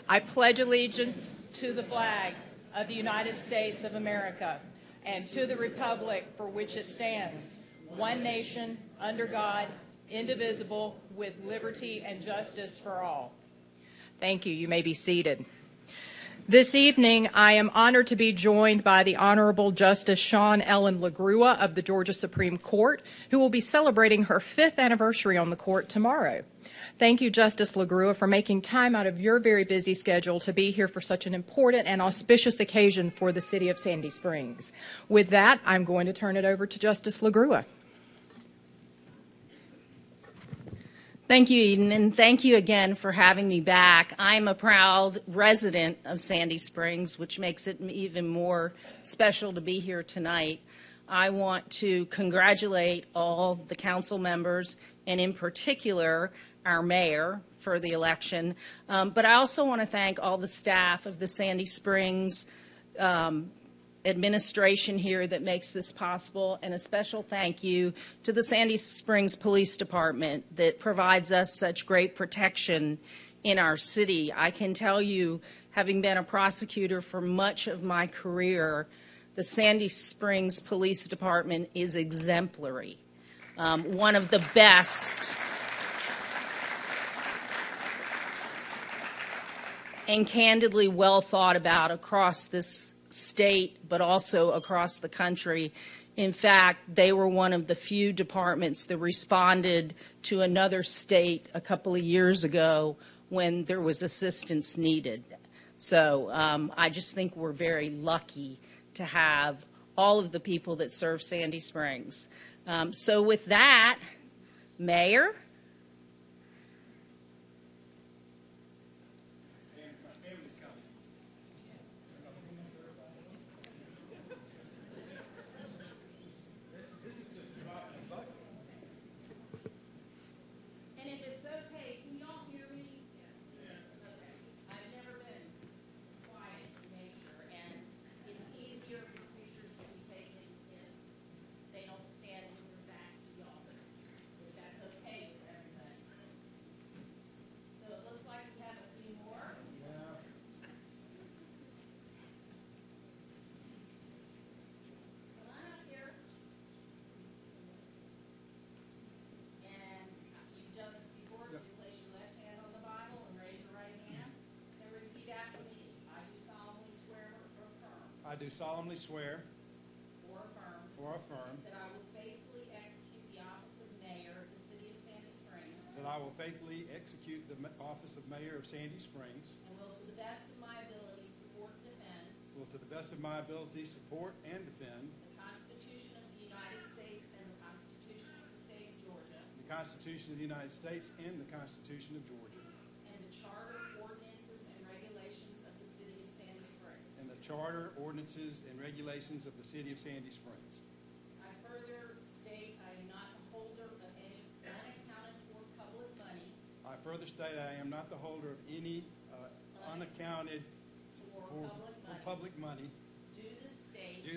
I pledge allegiance to the flag of the United States of America and to the republic for which it stands, one nation, under God, indivisible, with liberty and justice for all. Thank you. You may be seated. This evening, I am honored to be joined by the Honorable Justice Sean Ellen LaGrua of the Georgia Supreme Court, who will be celebrating her 5th anniversary on the court tomorrow. Thank you, Justice LaGrua, for making time out of your very busy schedule to be here for such an important and auspicious occasion for the city of Sandy Springs. With that, I'm going to turn it over to Justice LaGrua. Thank you, Eden, and thank you again for having me back. I'm a proud resident of Sandy Springs, which makes it even more special to be here tonight. I want to congratulate all the council members, and in particular, our mayor for the election. But I also want to thank all the staff of the Sandy Springs administration here that makes this possible, and a special thank you to the Sandy Springs Police Department that provides us such great protection in our city. I can tell you, having been a prosecutor for much of my career, the Sandy Springs Police Department is exemplary. One of the best and candidly well thought about across this state, but also across the country. In fact, they were one of the few departments that responded to another state a couple of years ago when there was assistance needed. So I just think we're very lucky to have all of the people that serve Sandy Springs. So with that, Mayor. I do solemnly swear Or affirm that I will faithfully execute the office of mayor of the city of Sandy Springs. that I will faithfully execute the office of mayor of Sandy Springs. And will to the best of my ability support and defend. Will to the best of my ability support and defend. The Constitution of the United States and the Constitution of the state of Georgia. The Constitution of the United States and the Constitution of Georgia. And the charter, ordinances, and regulations of the city of Sandy Springs. And the charter, ordinances, and regulations of the city of Sandy Springs. I further state I am not the holder of any unaccounted for public money. I further state I am not the holder of any unaccounted for public money Due to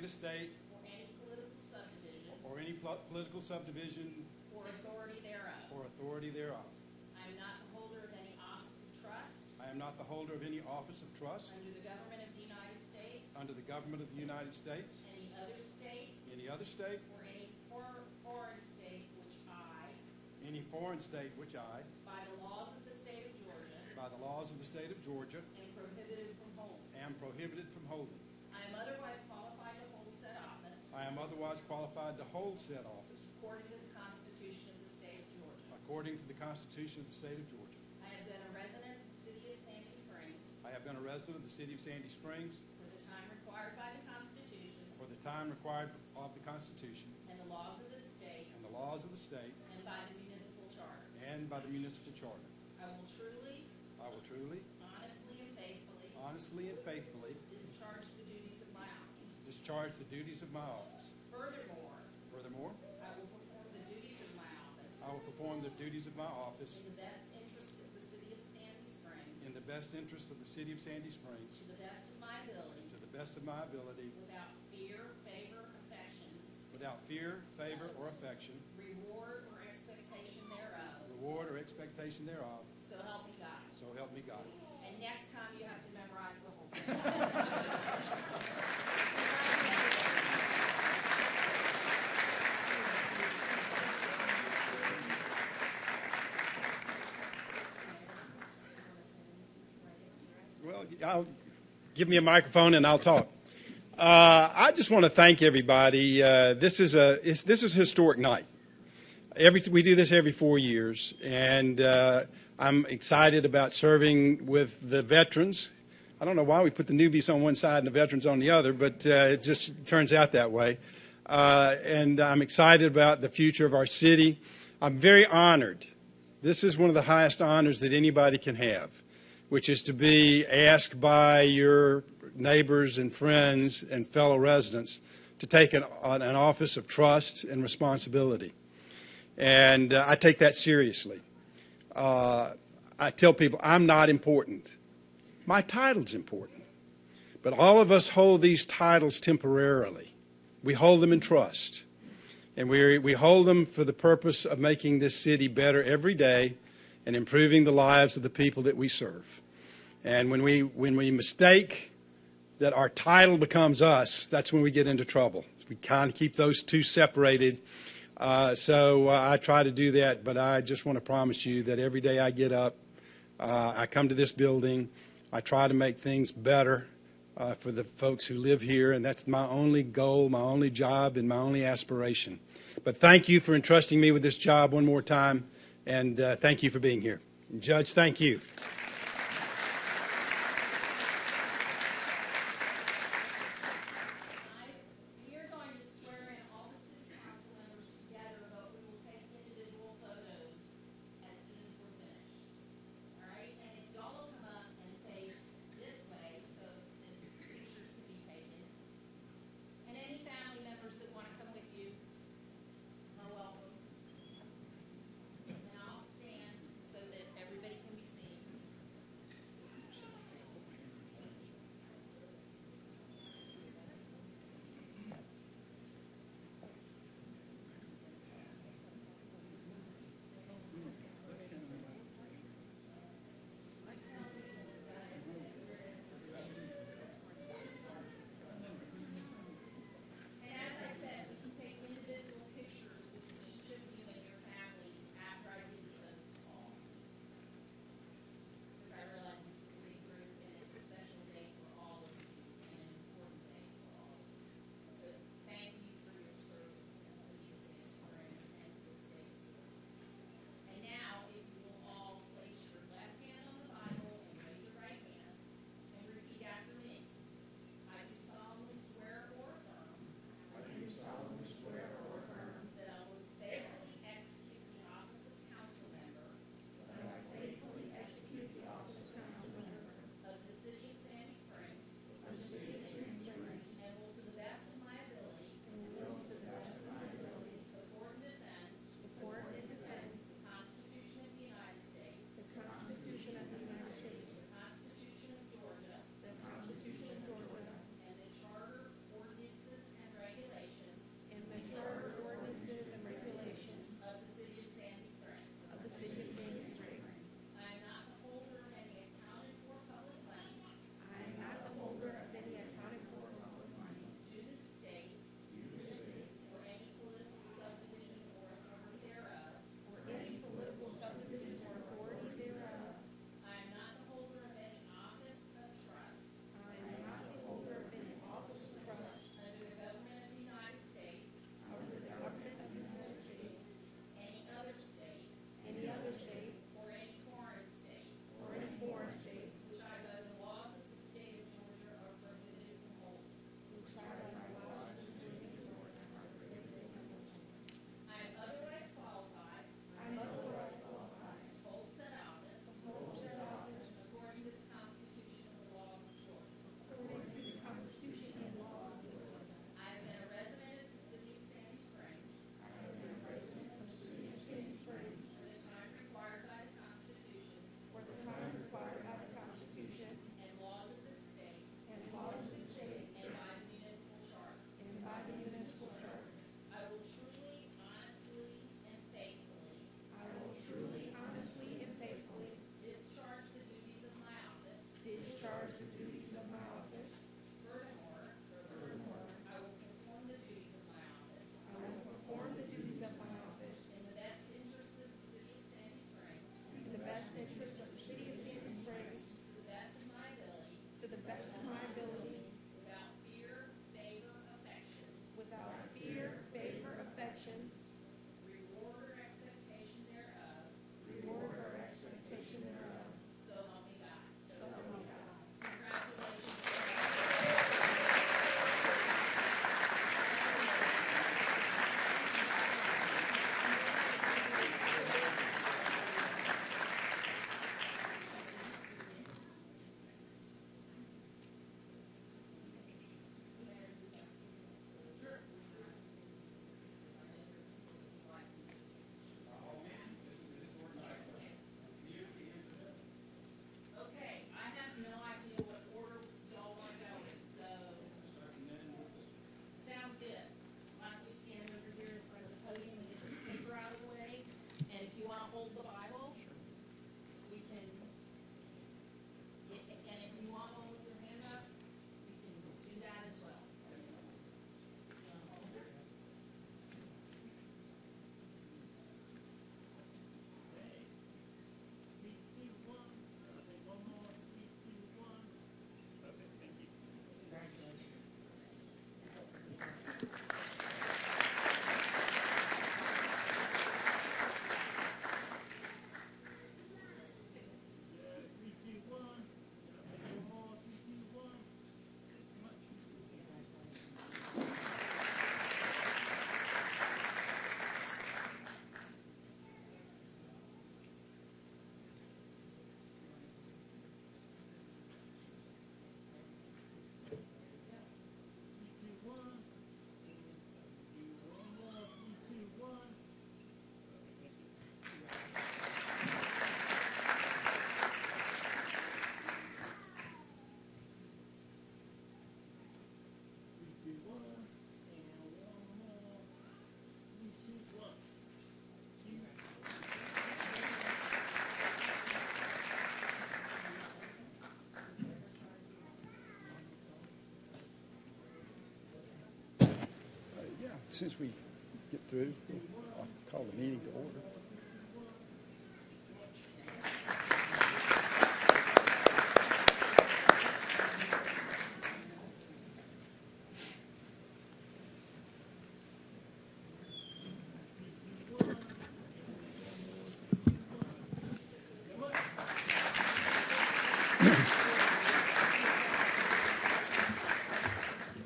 the state. Or any political subdivision. or any political subdivision Or authority thereof. or authority thereof. I am not the holder of any office of trust. I am not the holder of any office of trust Under the government of the United States. under the government of the United States, Any other state. any other state, Or any foreign state which I, any foreign state which I, by the laws of the state of Georgia, by the laws of the state of Georgia, am prohibited from holding. am prohibited from holding. I am otherwise qualified to hold said office. I am otherwise qualified to hold said office According to the Constitution of the state of Georgia. according to the Constitution of the state of Georgia. I have been a resident of the city of Sandy Springs I have been a resident of the city of Sandy Springs for the time required by the Constitution for the time required of the Constitution and the laws of this state and the laws of the state and by the municipal charter. and by the municipal charter. I will truly, honestly, and faithfully discharge the duties of my office. Furthermore, I will perform the duties of my office in the best interest of the city of Sandy Springs. in the best interest of the city of Sandy Springs To the best of my ability. to the best of my ability Without fear, favor, affections. without fear, favor, or affection, Reward or expectation thereof. reward or expectation thereof. So help me God. So help me God. And next time you Well, give me a microphone and I'll talk. I just want to thank everybody. This is a historic night. We do this every 4 years, and I'm excited about serving with the veterans. I don't know why we put the newbies on one side and the veterans on the other, but it just turns out that way. And I'm excited about the future of our city. I'm very honored. This is one of the highest honors that anybody can have, which is to be asked by your neighbors and friends and fellow residents to take an office of trust and responsibility. And I take that seriously. I tell people I'm not important. My title's important. But all of us hold these titles temporarily. We hold them in trust. And we hold them for the purpose of making this city better every day and improving the lives of the people that we serve. And when we mistake that our title becomes us, that's when we get into trouble. We kind of keep those two separated. So I try to do that, but I just want to promise you that every day I get up, I come to this building, I try to make things better for the folks who live here, and that's my only goal, my only job, and my only aspiration. But thank you for entrusting me with this job one more time, and thank you for being here. And Judge, thank you. We are going to swear in all the city council members together, but we will take individual photos as soon as we're finished. All right? And if y'all will come up and face this way so that pictures can be taken. And any family members that want to come with you are welcome. And I'll stand so that everybody can be seen. soon as we get through, I'll call the meeting to order.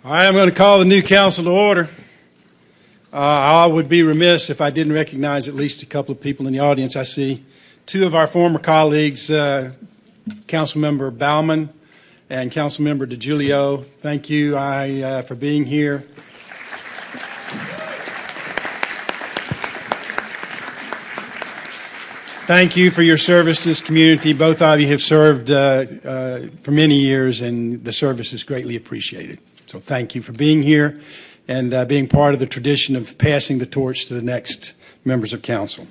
All right, I'm going to call the new council to order. I would be remiss if I didn't recognize at least a couple of people in the audience. I see two of our former colleagues, Councilmember Bauman and Councilmember DeGiulio. Thank you for being here. Thank you for your service to this community. Both of you have served for many years, and the service is greatly appreciated. So thank you for being here and being part of the tradition of passing the torch to the next members of council.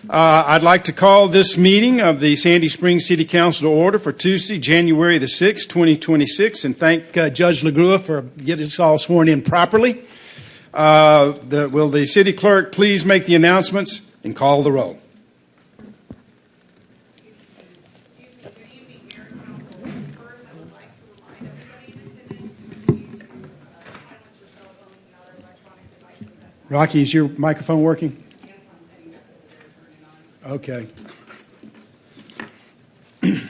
I'd like to call this meeting of the Sandy Springs City Council to order for Tuesday, January the 6th, 2026, and thank Judge LaGrua for getting us all sworn in properly. Will the city clerk please make the announcements and call the roll? Rocky, is your microphone working? Okay. Individuals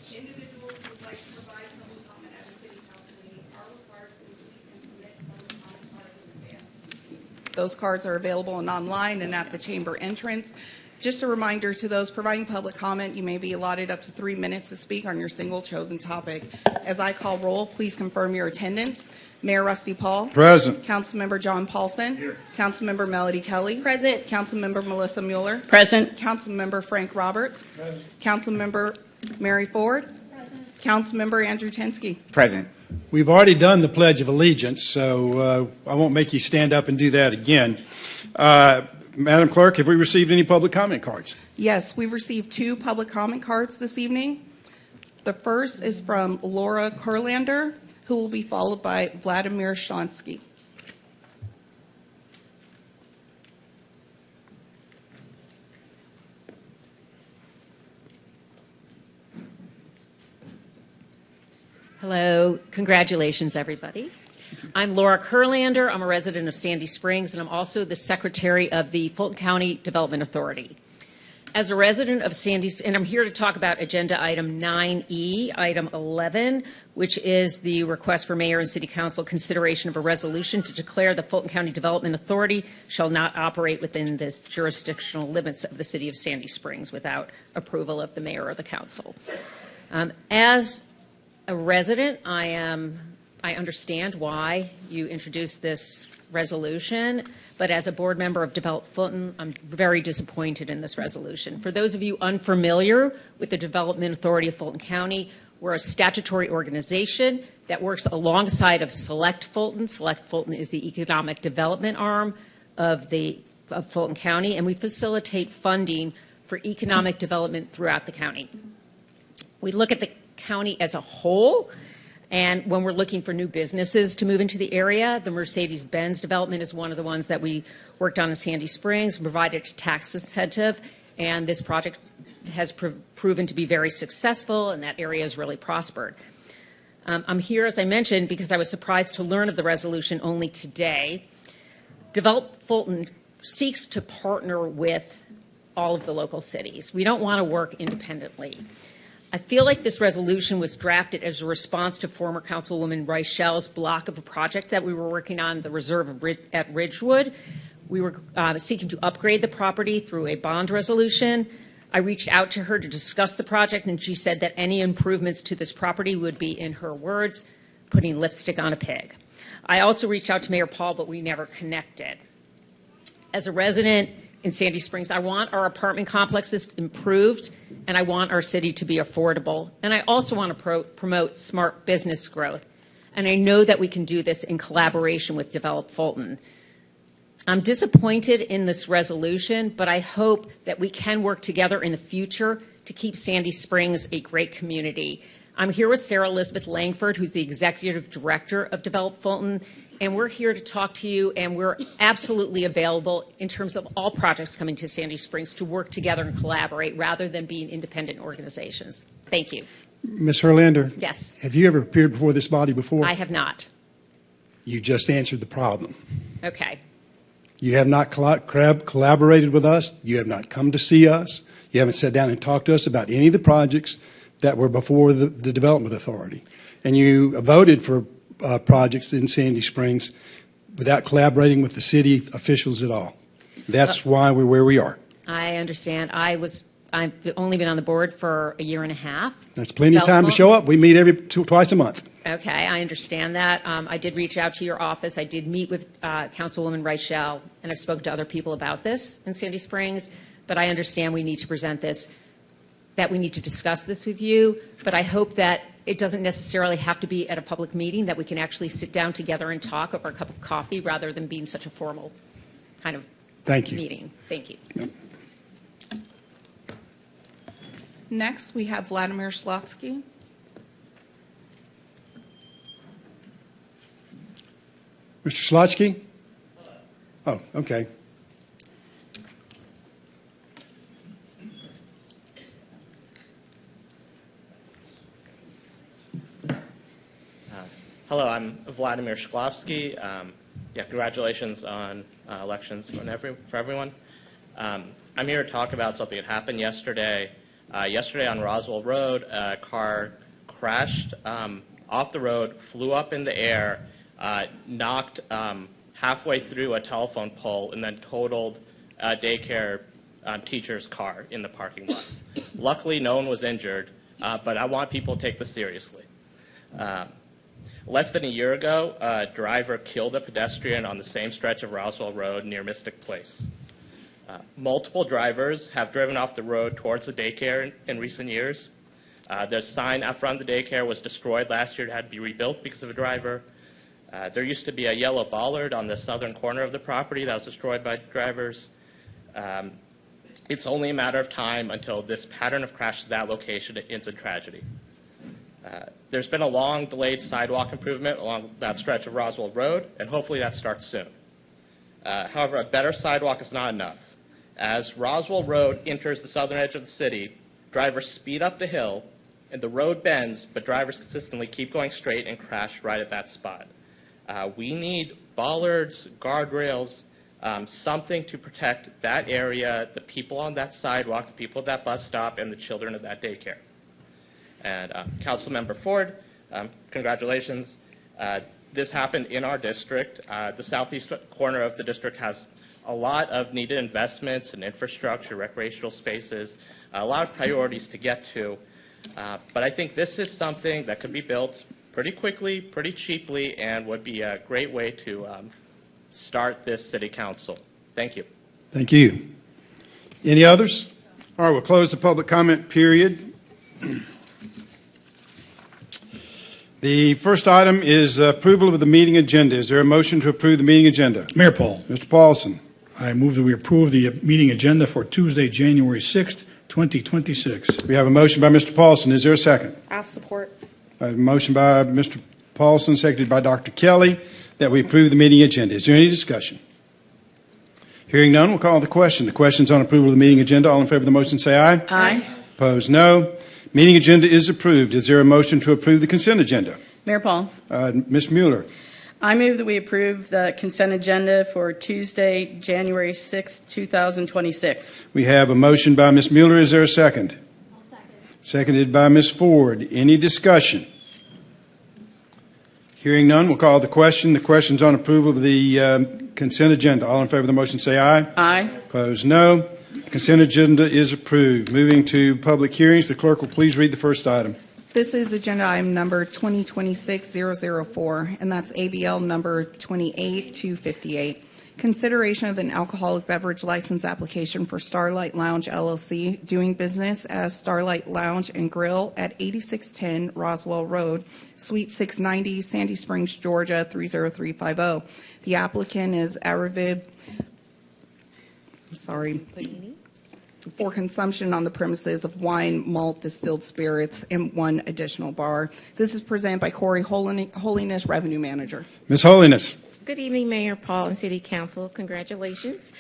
who would like to provide public comment at a city council meeting are required to complete and submit public comment cards in advance. Those cards are available and online and at the chamber entrance. Just a reminder to those providing public comment, you may be allotted up to 3 minutes to speak on your single chosen topic. As I call roll, please confirm your attendance. Mayor Rusty Paul. Present. Councilmember John Paulson. Here. Councilmember Melody Kelly. Present. Councilmember Melissa Mueller. Present. Councilmember Frank Roberts. Present. Councilmember Mary Ford. Present. Councilmember Andrew Tensky. Present. We've already done the Pledge of Allegiance, so I won't make you stand up and do that again. Madam Clerk, have we received any public comment cards? Yes, we received 2 public comment cards this evening. The first is from Laura Kurlander, who will be followed by Vladimir Shonsky. Hello. Congratulations, everybody. I'm Laura Kurlander. I'm a resident of Sandy Springs, and I'm also the secretary of the Fulton County Development Authority. As a resident of Sandy, and I'm here to talk about agenda item 9E, item 11, which is the request for mayor and city council consideration of a resolution to declare the Fulton County Development Authority shall not operate within the jurisdictional limits of the city of Sandy Springs without approval of the mayor or the council. As a resident, I understand why you introduced this resolution, but as a board member of Develop Fulton, I'm very disappointed in this resolution. For those of you unfamiliar with the Development Authority of Fulton County, we're a statutory organization that works alongside of Select Fulton. Select Fulton is the economic development arm of Fulton County, and we facilitate funding for economic development throughout the county. We look at the county as a whole. And when we're looking for new businesses to move into the area, the Mercedes-Benz development is one of the ones that we worked on in Sandy Springs, provided a tax incentive, and this project has proven to be very successful, and that area has really prospered. I'm here, as I mentioned, because I was surprised to learn of the resolution only today. Develop Fulton seeks to partner with all of the local cities. We don't want to work independently. I feel like this resolution was drafted as a response to former Councilwoman Reichel's block of a project that we were working on, the reserve at Ridgewood. We were seeking to upgrade the property through a bond resolution. I reached out to her to discuss the project, and she said that any improvements to this property would be, in her words, putting lipstick on a pig. I also reached out to Mayor Paul, but we never connected. As a resident in Sandy Springs, I want our apartment complexes improved, and I want our city to be affordable. And I also want to promote smart business growth. And I know that we can do this in collaboration with Develop Fulton. I'm disappointed in this resolution, but I hope that we can work together in the future to keep Sandy Springs a great community. I'm here with Sarah Elizabeth Langford, who's the Executive Director of Develop Fulton, and we're here to talk to you, and we're absolutely available in terms of all projects coming to Sandy Springs to work together and collaborate rather than being independent organizations. Thank you. Ms. Herlander? Yes. Have you ever appeared before this body before? I have not. You just answered the problem. Okay. You have not collaborated with us. You have not come to see us. You haven't sat down and talked to us about any of the projects that were before the Development Authority. And you voted for projects in Sandy Springs without collaborating with the city officials at all. That's why we're where we are. I understand. I've only been on the board for a year and a half. That's plenty of time to show up. We meet twice a month. Okay, I understand that. I did reach out to your office. I did meet with Councilwoman Reichel, and I've spoken to other people about this in Sandy Springs. But I understand we need to present this, that we need to discuss this with you. But I hope that it doesn't necessarily have to be at a public meeting, that we can actually sit down together and talk over a cup of coffee rather than being such a formal kind of meeting. Thank you. Yep. Next, we have Vladimir Shlovsky. Mr. Slotsky? Oh, okay. Hello, I'm Vladimir Shklovsky. Congratulations on elections for everyone. I'm here to talk about something that happened yesterday. Yesterday on Roswell Road, a car crashed off the road, flew up in the air, knocked halfway through a telephone pole, and then totaled a daycare teacher's car in the parking lot. Luckily, no one was injured, but I want people to take this seriously. Less than a year ago, a driver killed a pedestrian on the same stretch of Roswell Road near Mystic Place. Multiple drivers have driven off the road towards the daycare in recent years. The sign out front of the daycare was destroyed last year. It had to be rebuilt because of a driver. There used to be a yellow bollard on the southern corner of the property that was destroyed by drivers. It's only a matter of time until this pattern of crashes at that location ends in tragedy. There's been a long delayed sidewalk improvement along that stretch of Roswell Road, and hopefully that starts soon. However, a better sidewalk is not enough. As Roswell Road enters the southern edge of the city, drivers speed up the hill, and the road bends, but drivers consistently keep going straight and crash right at that spot. We need bollards, guardrails, something to protect that area, the people on that sidewalk, the people at that bus stop, and the children at that daycare. And Councilmember Ford, congratulations. This happened in our district. The southeast corner of the district has a lot of needed investments in infrastructure, recreational spaces, a lot of priorities to get to. But I think this is something that could be built pretty quickly, pretty cheaply, and would be a great way to start this city council. Thank you. Thank you. Any others? All right, we'll close the public comment period. The first item is approval of the meeting agenda. Is there a motion to approve the meeting agenda? Mayor Paul, Mr. Paulson. I move that we approve the meeting agenda for Tuesday, January 6th, 2026. We have a motion by Mr. Paulson. Is there a second? I'll support. A motion by Mr. Paulson, seconded by Dr. Kelly, that we approve the meeting agenda. Is there any discussion? Hearing none, we'll call the question. The question's on approval of the meeting agenda. All in favor of the motion say aye. Aye. Opposed, no. Meeting agenda is approved. Is there a motion to approve the consent agenda? Mayor Paul, Ms. Mueller. I move that we approve the consent agenda for Tuesday, January 6, 2026. We have a motion by Ms. Mueller. Is there a second? I'll second. Seconded by Ms. Ford. Any discussion? Hearing none, we'll call the question. The question's on approval of the consent agenda. All in favor of the motion say aye. Aye. Opposed, no. Consent agenda is approved. Moving to public hearings, the clerk will please read the first item. This is agenda item number 2026-004, and that's ABL number 28258. Consideration of an alcoholic beverage license application for Starlight Lounge LLC, doing business as Starlight Lounge and Grill at 8610 Roswell Road, Suite 690, Sandy Springs, Georgia 30350. The applicant is Aravid, for consumption on the premises of wine, malt, distilled spirits, and one additional bar. This is presented by Corey Holiness, Revenue Manager. Ms. Holiness. Good evening, Mayor Paul and City Council. Congratulations.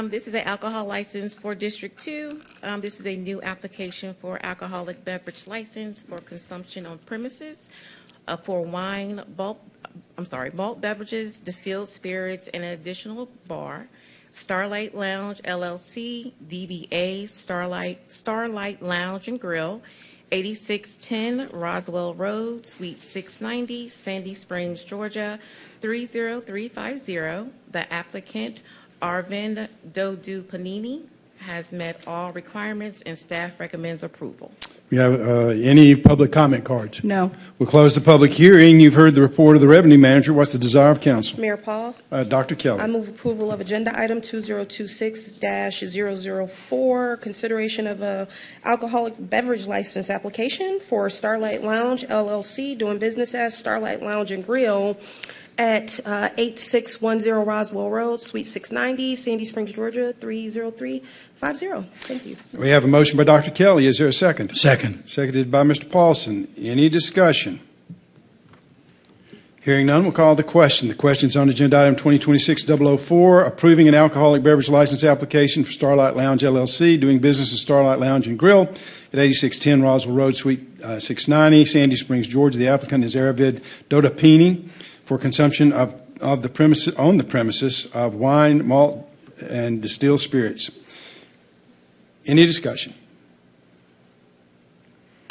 This is an alcohol license for District 2. This is a new application for alcoholic beverage license for consumption on premises for wine, malt beverages, distilled spirits, and an additional bar. Starlight Lounge, LLC, DBA Starlight Lounge and Grill, 8610 Roswell Road, Suite 690, Sandy Springs, Georgia, 30350. The applicant, Arvind Dodu Panini, has met all requirements and staff recommends approval. We have any public comment cards? No. We'll close the public hearing. You've heard the report of the revenue manager. What's the desire of council? Mayor Paul, Dr. Kelly. I move approval of agenda item 2026-004, consideration of a alcoholic beverage license application for Starlight Lounge LLC, doing business as Starlight Lounge and Grill at 8610 Roswell Road, Suite 690, Sandy Springs, Georgia, 30350. Thank you. We have a motion by Dr. Kelly. Is there a second? Second. Seconded by Mr. Paulson. Any discussion? Hearing none, we'll call the question. The question's on agenda item 2026-004, approving an alcoholic beverage license application for Starlight Lounge LLC, doing business as Starlight Lounge and Grill at 8610 Roswell Road, Suite 690, Sandy Springs, Georgia. The applicant is Arvind Dodapini for consumption of the premises on the premises of wine, malt, and distilled spirits. Any discussion?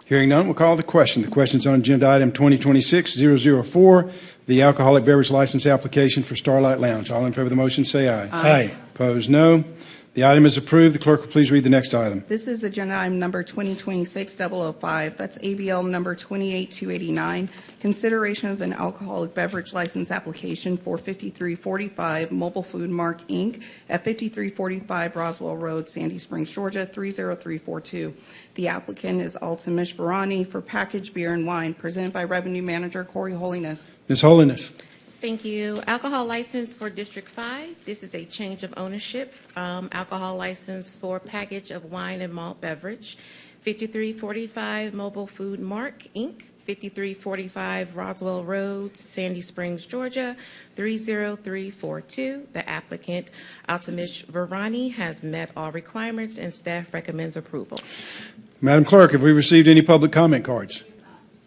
Hearing none, we'll call the question. The question's on agenda item 2026-004, the alcoholic beverage license application for Starlight Lounge. All in favor of the motion say aye. Aye. Opposed, no. The item is approved. The clerk will please read the next item. This is agenda item number 2026-005. That's ABL number 28289. Consideration of an alcoholic beverage license application for 5345 Mobile Food Mark, Inc. at 5345 Roswell Road, Sandy Springs, Georgia, 30342. The applicant is Altamish Varani for packaged beer and wine, presented by Revenue Manager Corey Holiness. Ms. Holiness. Thank you. Alcohol license for District 5. This is a change of ownership. Alcohol license for package of wine and malt beverage. 5345 Mobile Food Mark, Inc., 5345 Roswell Road, Sandy Springs, Georgia, 30342. The applicant, Altamish Varani, has met all requirements and staff recommends approval. Madam Clerk, have we received any public comment cards?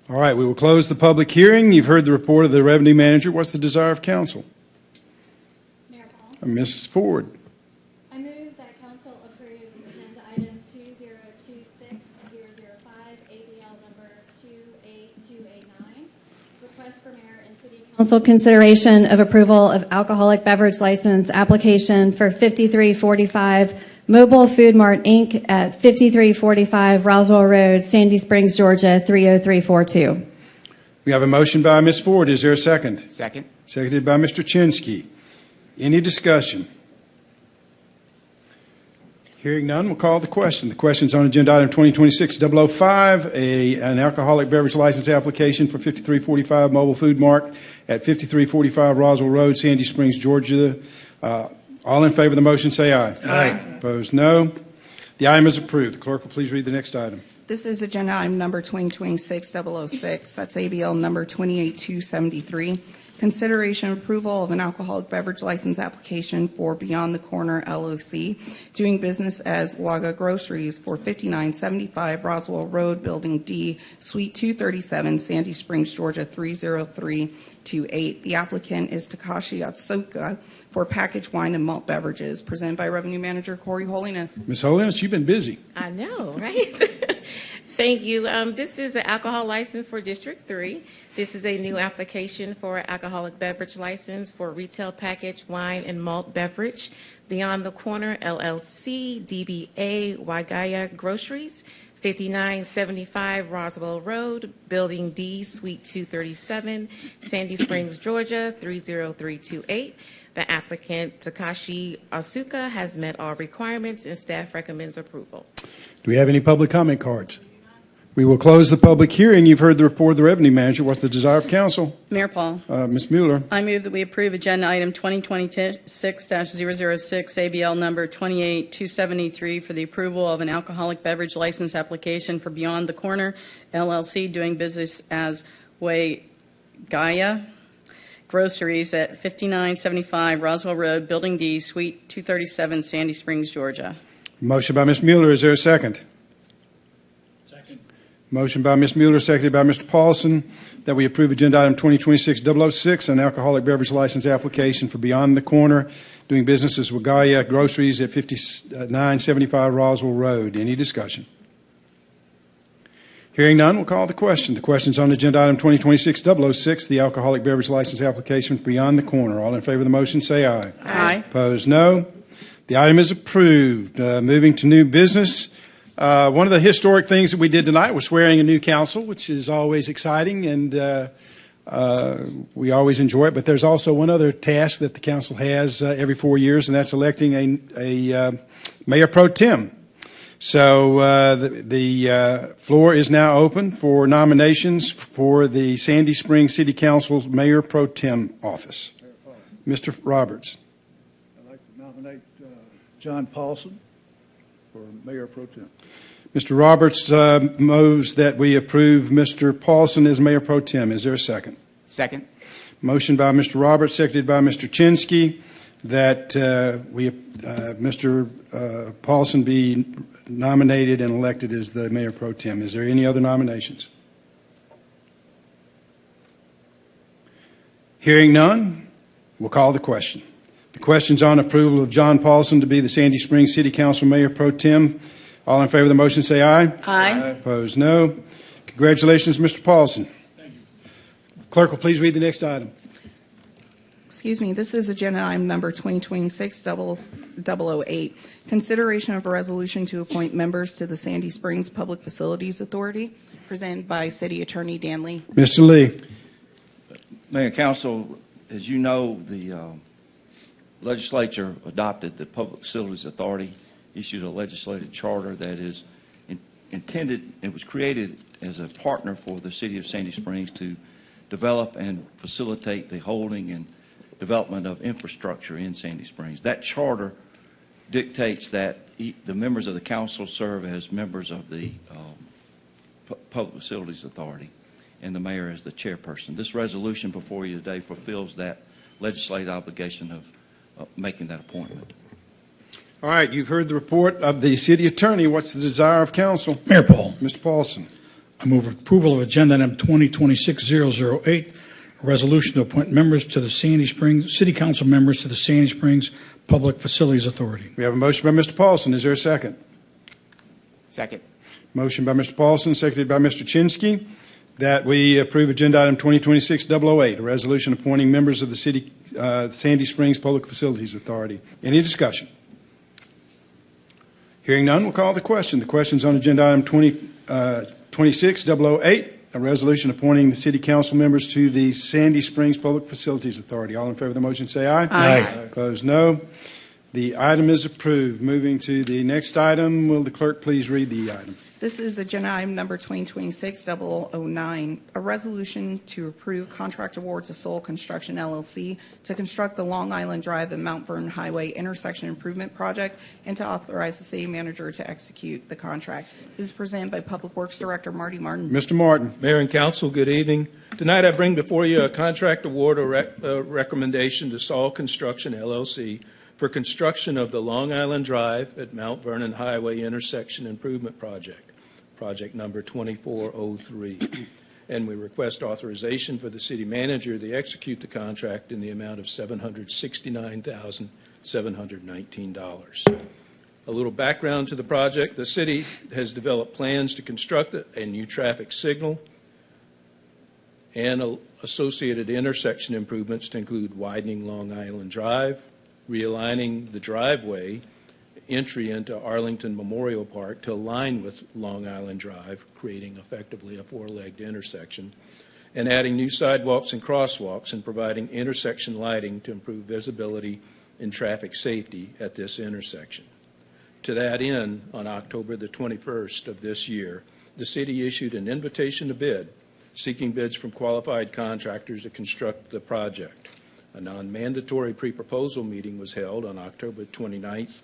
All right, we will close the public hearing. You've heard the report of the revenue manager. What's the desire of council? Mayor Paul. Ms. Ford. I move that council approves agenda item 2026-005, ABL number 28289. Request for mayor and city council consideration of approval of alcoholic beverage license application for 5345 Mobile Food Mart, Inc. at 5345 Roswell Road, Sandy Springs, Georgia, 30342. We have a motion by Ms. Ford. Is there a second? Second. Seconded by Mr. Chinsky. Any discussion? Hearing none, we'll call the question. The question's on agenda item 2026-005, an alcoholic beverage license application for 5345 Mobile Food Mart at 5345 Roswell Road, Sandy Springs, Georgia. All in favor of the motion say aye. Aye. Opposed, no. The item is approved. The clerk will please read the next item. This is agenda item number 2026-006. That's ABL number 28273. Consideration approval of an alcoholic beverage license application for Beyond the Corner LLC, doing business as Waga Groceries for 5975 Roswell Road, Building D, Suite 237, Sandy Springs, Georgia, 30328. The applicant is Takashi Atsuka for packaged wine and malt beverages, presented by Revenue Manager Corey Holiness. Ms. Holiness, you've been busy. I know, right? Thank you. This is an alcohol license for District 3. This is a new application for an alcoholic beverage license for retail packaged wine and malt beverage. Beyond the Corner LLC, DBA Wagaya Groceries, 5975 Roswell Road, Building D, Suite 237, Sandy Springs, Georgia, 30328. The applicant, Takashi Asuka, has met all requirements and staff recommends approval. Do we have any public comment cards? We will close the public hearing. You've heard the report of the revenue manager. What's the desire of council? Mayor Paul. Ms. Mueller. I move that we approve agenda item 2026-006, ABL number 28273, for the approval of an alcoholic beverage license application for Beyond the Corner LLC, doing business as Way Gaia Groceries at 5975 Roswell Road, Building D, Suite 237, Sandy Springs, Georgia. Motion by Ms. Mueller. Is there a second? Second. Motion by Ms. Mueller, seconded by Mr. Paulson, that we approve Agenda Item 2026-006, an alcoholic beverage license application for Beyond the Corner, doing business as Wagaya Groceries at 5975 Roswell Road. Any discussion? Hearing none, we'll call the question. The question's on Agenda Item 2026-006, the alcoholic beverage license application for Beyond the Corner. All in favor of the motion, say aye. Aye. Opposed, no. The item is approved. Moving to new business. One of the historic things that we did tonight was swearing a new council, which is always exciting, and we always enjoy it. But there's also one other task that the council has every 4 years, and that's electing a mayor pro tem. So the floor is now open for nominations for the Sandy Springs City Council's mayor pro tem office. Mr. Roberts. I'd like to nominate John Paulson for mayor pro tem. Mr. Roberts moves that we approve Mr. Paulson as mayor pro tem. Is there a second? Second. Motion by Mr. Roberts, seconded by Mr. Chinsky, that Mr. Paulson be nominated and elected as the mayor pro tem. Is there any other nominations? Hearing none, we'll call the question. The question's on approval of John Paulson to be the Sandy Springs City Council mayor pro tem. All in favor of the motion, say aye. Aye. Opposed, no. Congratulations, Mr. Paulson. Thank you. Clerk will please read the next item. Excuse me, this is agenda item number 2026-008. Consideration of a resolution to appoint members to the Sandy Springs Public Facilities Authority, presented by City Attorney Dan Lee. Mr. Lee. Mayor and Council, as you know, the legislature adopted the Public Facilities Authority, issued a legislative charter that is intended, it was created as a partner for the city of Sandy Springs to develop and facilitate the holding and development of infrastructure in Sandy Springs. That charter dictates that the members of the council serve as members of the Public Facilities Authority, and the mayor is the chairperson. This resolution before you today fulfills that legislative obligation of making that appointment. All right, you've heard the report of the city attorney. What's the desire of council? Mayor Paul, Mr. Paulson. I move approval of agenda item 2026-008, a resolution to appoint members to the Sandy Springs, City Council members to the Sandy Springs Public Facilities Authority. We have a motion by Mr. Paulson. Is there a second? Second. Motion by Mr. Paulson, seconded by Mr. Chinsky, that we approve agenda item 2026-008, a resolution appointing members of the city Sandy Springs Public Facilities Authority. Any discussion? Hearing none, we'll call the question. The question's on agenda item 26-008, a resolution appointing the city council members to the Sandy Springs Public Facilities Authority. All in favor of the motion, say aye. Aye. Opposed, no. The item is approved. Moving to the next item, will the clerk please read the item? This is agenda item number 2026-009, a resolution to approve contract award to Soul Construction LLC to construct the Long Island Drive and Mount Vernon Highway intersection improvement project, and to authorize the city manager to execute the contract. This is presented by Public Works Director Marty Martin. Mr. Martin. Mayor and Council, good evening. Tonight I bring before you a contract award recommendation to Soul Construction LLC for construction of the Long Island Drive at Mount Vernon Highway intersection improvement project. Project number 2403, and we request authorization for the city manager to execute the contract in the amount of $769,719. A little background to the project: the city has developed plans to construct a new traffic signal and associated intersection improvements to include widening Long Island Drive, realigning the driveway entry into Arlington Memorial Park to align with Long Island Drive, creating effectively a four-legged intersection, and adding new sidewalks and crosswalks and providing intersection lighting to improve visibility and traffic safety at this intersection. To that end, on October the 21st of this year, the city issued an invitation to bid, seeking bids from qualified contractors to construct the project. A non-mandatory pre-proposal meeting was held on October 29th,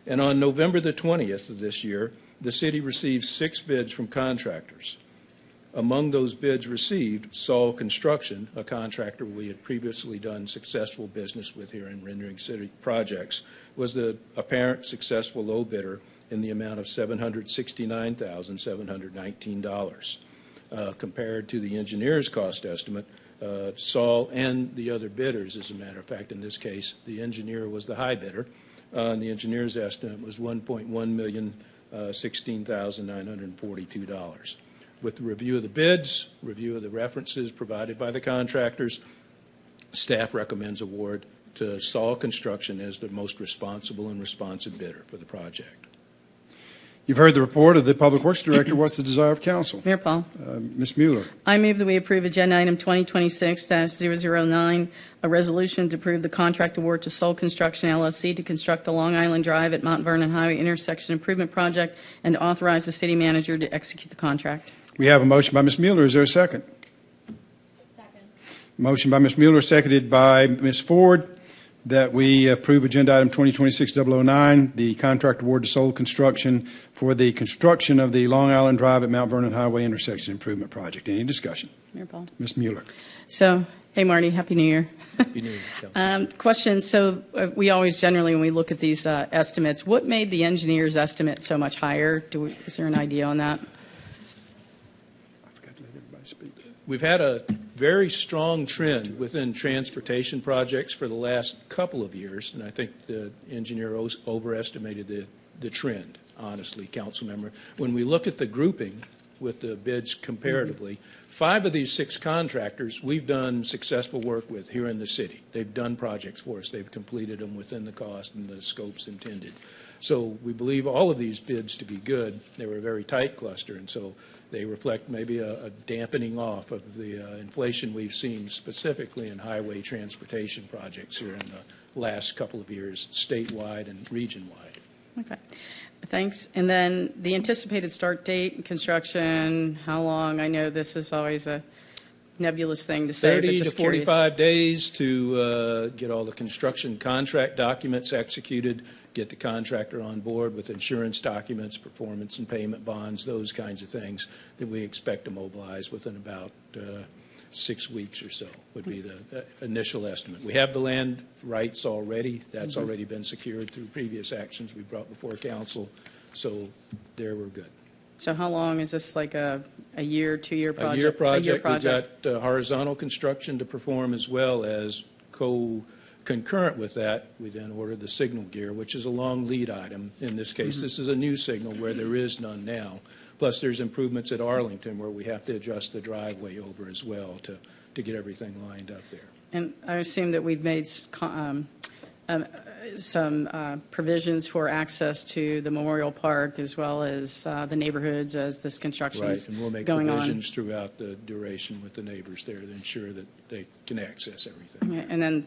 and on November the 20th of this year, the city received 6 bids from contractors. Among those bids received, Saul Construction, a contractor we had previously done successful business with here in Rendering City projects, was the apparent successful low bidder in the amount of $769,719. Compared to the engineer's cost estimate, Saul and the other bidders, as a matter of fact, in this case, the engineer was the high bidder, and the engineer's estimate was $1,116,942. With the review of the bids, review of the references provided by the contractors, staff recommends award to Saul Construction as the most responsible and responsive bidder for the project. You've heard the report of the Public Works Director. What's the desire of council? Mayor Paul. Ms. Mueller. I move that we approve agenda item 2026-009, a resolution to approve the contract award to Soul Construction LLC to construct the Long Island Drive at Mount Vernon Highway intersection improvement project and to authorize the city manager to execute the contract. We have a motion by Ms. Mueller. Is there a second? Second. Motion by Ms. Mueller, seconded by Ms. Ford, that we approve agenda item 2026-009, the contract award to Soul Construction for the construction of the Long Island Drive at Mount Vernon Highway intersection improvement project. Any discussion? Mayor Paul. Ms. Mueller. So, hey, Marty, Happy New Year. Happy New Year, Councilman. Question, so we always generally, when we look at these estimates, what made the engineer's estimate so much higher? Is there an idea on that? I forgot to let everybody speak. We've had a very strong trend within transportation projects for the last couple of years, and I think the engineer overestimated the trend, honestly, council member. When we look at the grouping with the bids comparatively, 5 of these 6 contractors we've done successful work with here in the city. They've done projects for us. They've completed them within the cost and the scopes intended. So we believe all of these bids to be good. They were a very tight cluster, and so they reflect maybe a dampening off of the inflation we've seen specifically in highway transportation projects here in the last couple of years, statewide and region-wide. Okay, thanks. And then the anticipated start date and construction, how long? I know this is always a nebulous thing to say, but 30 just to curious. 45 days to get all the construction contract documents executed, get the contractor on board with insurance documents, performance and payment bonds, those kinds of things that we expect to mobilize within about 6 weeks or so would be the initial estimate. We have the land rights already. That's already been secured through previous actions we brought before council, so there we're good. So how long is this, like a year, 2-year project? A year project. A year We've got horizontal construction to perform as well as concurrent with that, we then ordered the signal gear, which is a long lead item. In this case, this is a new signal where there is none now. Plus, there's improvements at Arlington where we have to adjust the driveway over as well to get everything lined up there. And I assume that we've made some provisions for access to the Memorial Park as well as the neighborhoods as this construction is Right, and we'll make going on. provisions throughout the duration with the neighbors there to ensure that they can access everything. Yeah, and then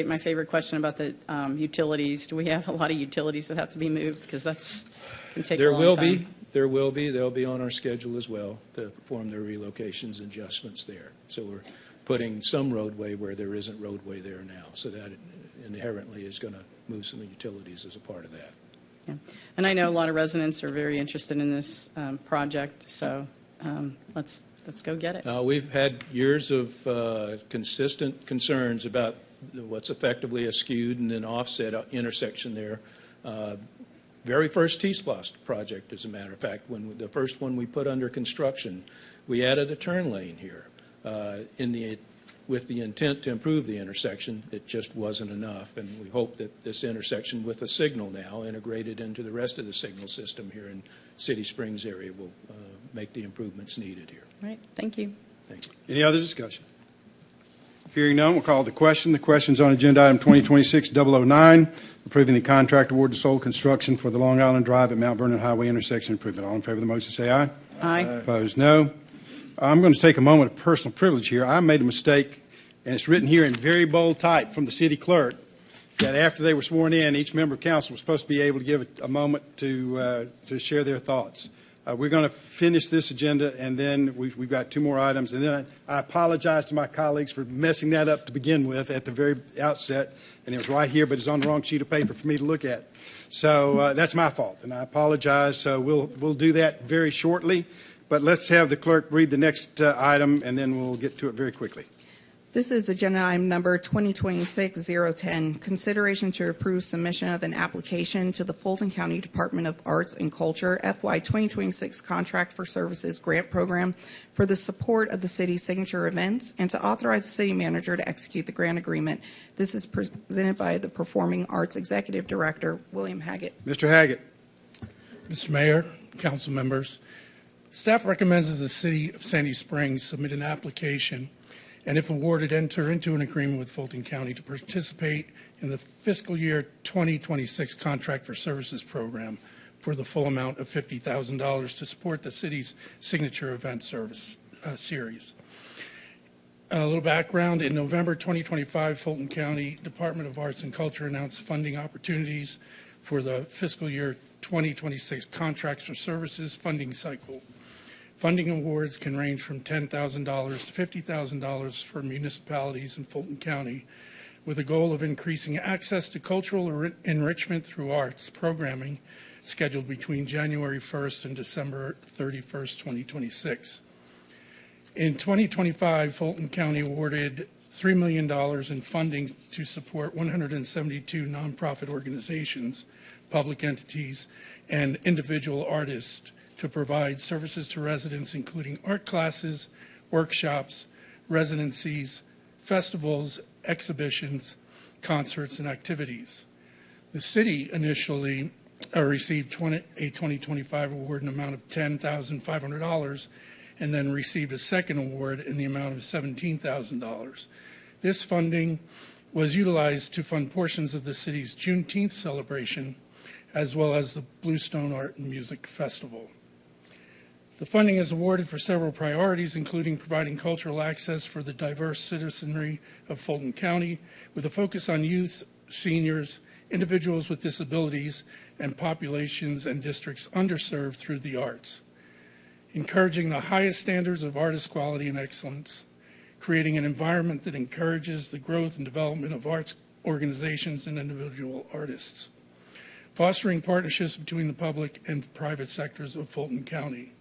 my favorite question about the utilities. Do we have a lot of utilities that have to be moved? Because that's can take a long time. There will be. They'll be on our schedule as well to perform their relocations and adjustments there. So we're putting some roadway where there isn't roadway there now. So that inherently is going to move some utilities as a part of that. Yeah. And I know a lot of residents are very interested in this project, so let's go get it. We've had years of consistent concerns about what's effectively a skewed and then offset intersection there. Very first T-Splosh project, as a matter of fact, when the first one we put under construction, we added a turn lane here with the intent to improve the intersection. It just wasn't enough, and we hope that this intersection with a signal now integrated into the rest of the signal system here in City Springs area will make the improvements needed here. All right, thank you. Thank you. Any other discussion? Hearing none, we'll call the question. The question's on agenda item 2026-009, approving the contract award to Soul Construction for the Long Island Drive at Mount Vernon Highway intersection improvement. All in favor of the motion, say aye. Aye. Opposed, no. I'm going to take a moment of personal privilege here. I made a mistake, and it's written here in very bold type from the city clerk that after they were sworn in, each member of council was supposed to be able to give a moment to share their thoughts. We're going to finish this agenda, and then we've got 2 more items. And then I apologize to my colleagues for messing that up to begin with at the very outset. And it was right here, but it's on the wrong sheet of paper for me to look at. So that's my fault, and I apologize. So we'll do that very shortly. but let's have the clerk read the next item, and then we'll get to it very quickly. This is agenda item number 2026-010, consideration to approve submission of an application to the Fulton County Department of Arts and Culture FY 2026 Contract for Services Grant Program for the support of the city's signature events and to authorize the city manager to execute the grant agreement. This is presented by the Performing Arts Executive Director, William Haggett. Mr. Haggett. Mr. Mayor, council members, staff recommends that the City of Sandy Springs submit an application and, if awarded, enter into an agreement with Fulton County to participate in the fiscal year 2026 Contract for Services Program for the full amount of $50,000 to support the city's signature event service series. A little background. In November 2025, Fulton County Department of Arts and Culture announced funding opportunities for the fiscal year 2026 Contracts for Services funding cycle. Funding awards can range from $10,000 to $50,000 for municipalities in Fulton County, with a goal of increasing access to cultural enrichment through arts programming scheduled between January 1st and December 31st, 2026. In 2025, Fulton County awarded $3 million in funding to support 172 nonprofit organizations, public entities, and individual artists to provide services to residents, including art classes, workshops, residencies, festivals, exhibitions, concerts, and activities. The city initially received a 2025 award in the amount of $10,500 and then received a second award in the amount of $17,000. This funding was utilized to fund portions of the city's Juneteenth celebration, as well as the Bluestone Art and Music Festival. The funding is awarded for several priorities, including providing cultural access for the diverse citizenry of Fulton County, with a focus on youth, seniors, individuals with disabilities, and populations and districts underserved through the arts. Encouraging the highest standards of artist quality and excellence, creating an environment that encourages the growth and development of arts organizations and individual artists, fostering partnerships between the public and private sectors of Fulton County.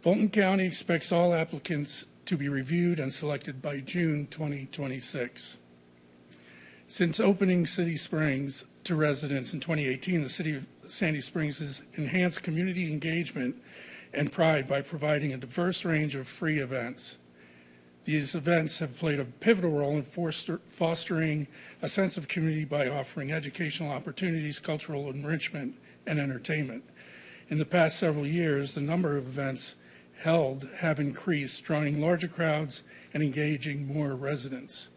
Fulton County expects all applicants to be reviewed and selected by June 2026. Since opening City Springs to residents in 2018, the City of Sandy Springs has enhanced community engagement and pride by providing a diverse range of free events. These events have played a pivotal role in fostering a sense of community by offering educational opportunities, cultural enrichment, and entertainment. In the past several years, the number of events held have increased, drawing larger crowds and engaging more residents.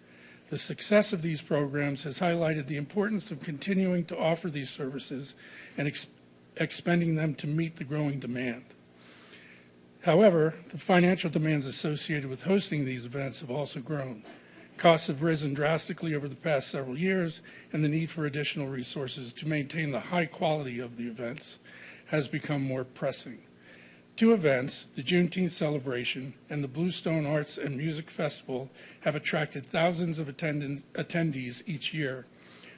The success of these programs has highlighted the importance of continuing to offer these services and expanding them to meet the growing demand. However, the financial demands associated with hosting these events have also grown. Costs have risen drastically over the past several years, and the need for additional resources to maintain the high quality of the events has become more pressing. Two events, the Juneteenth celebration and the Bluestone Arts and Music Festival, have attracted thousands of attendees each year,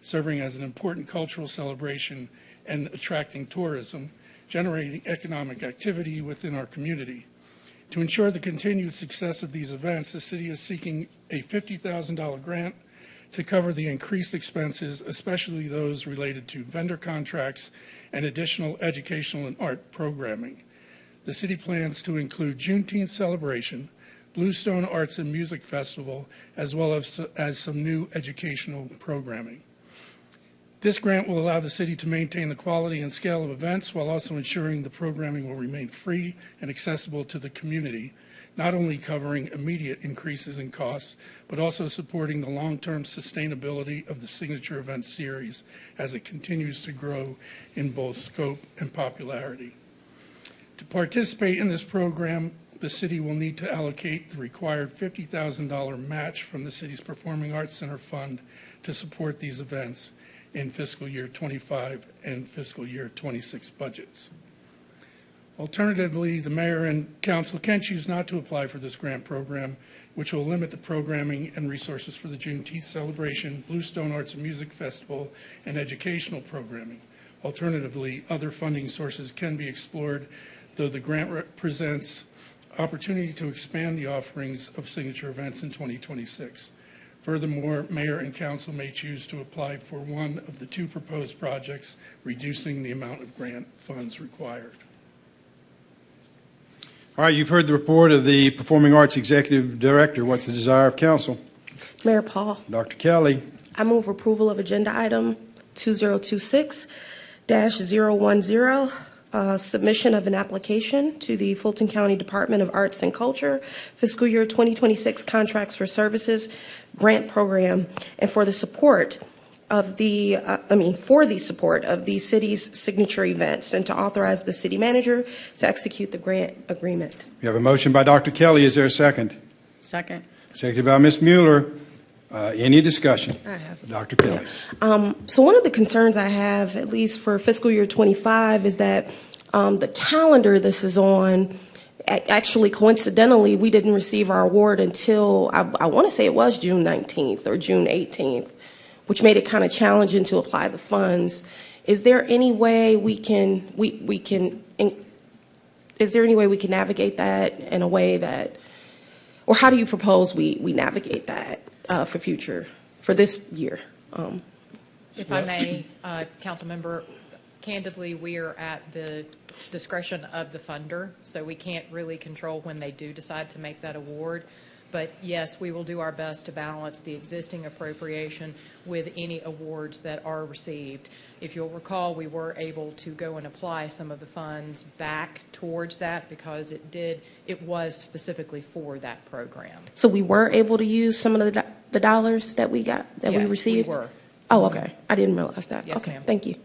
serving as an important cultural celebration and attracting tourism, generating economic activity within our community. To ensure the continued success of these events, the city is seeking a $50,000 grant to cover the increased expenses, especially those related to vendor contracts and additional educational and art programming. The city plans to include Juneteenth celebration, Bluestone Arts and Music Festival, as well as some new educational programming. This grant will allow the city to maintain the quality and scale of events while also ensuring the programming will remain free and accessible to the community, not only covering immediate increases in costs, but also supporting the long-term sustainability of the signature event series as it continues to grow in both scope and popularity. To participate in this program, the city will need to allocate the required $50,000 match from the city's Performing Arts Center Fund to support these events in fiscal year 25 and fiscal year 26 budgets. Alternatively, the mayor and council can choose not to apply for this grant program, which will limit the programming and resources for the Juneteenth celebration, Bluestone Arts and Music Festival, and educational programming. Alternatively, other funding sources can be explored though the grant represents opportunity to expand the offerings of signature events in 2026. Furthermore, mayor and council may choose to apply for one of the two proposed projects, reducing the amount of grant funds required. All right, you've heard the report of the Performing Arts Executive Director. What's the desire of council? Mayor Paul, Dr. Kelly. I move approval of agenda item 2026-010, submission of an application to the Fulton County Department of Arts and Culture, fiscal year 2026 contracts for services grant program, and for the support of the city's signature events, and to authorize the city manager to execute the grant agreement. We have a motion by Dr. Kelly. Is there a second? Second. Seconded by Ms. Mueller. Any discussion? I have. Dr. Kelly. So one of the concerns I have, at least for fiscal year 25, is that the calendar this is on, actually coincidentally, we didn't receive our award until, I want to say it was June 19th or June 18th, which made it kind of challenging to apply the funds. Is there any way we can navigate that in a way that, or how do you propose we navigate that for this year? If I may, council member, candidly, we are at the discretion of the funder, so we can't really control when they do decide to make that award. But yes, we will do our best to balance the existing appropriation with any awards that are received. If you'll recall, we were able to go and apply some of the funds back towards that because it was specifically for that program. So we were able to use some of the dollars that we received? Yes, we were. Oh, okay. I didn't realize that. Yes, okay, ma'am. thank you.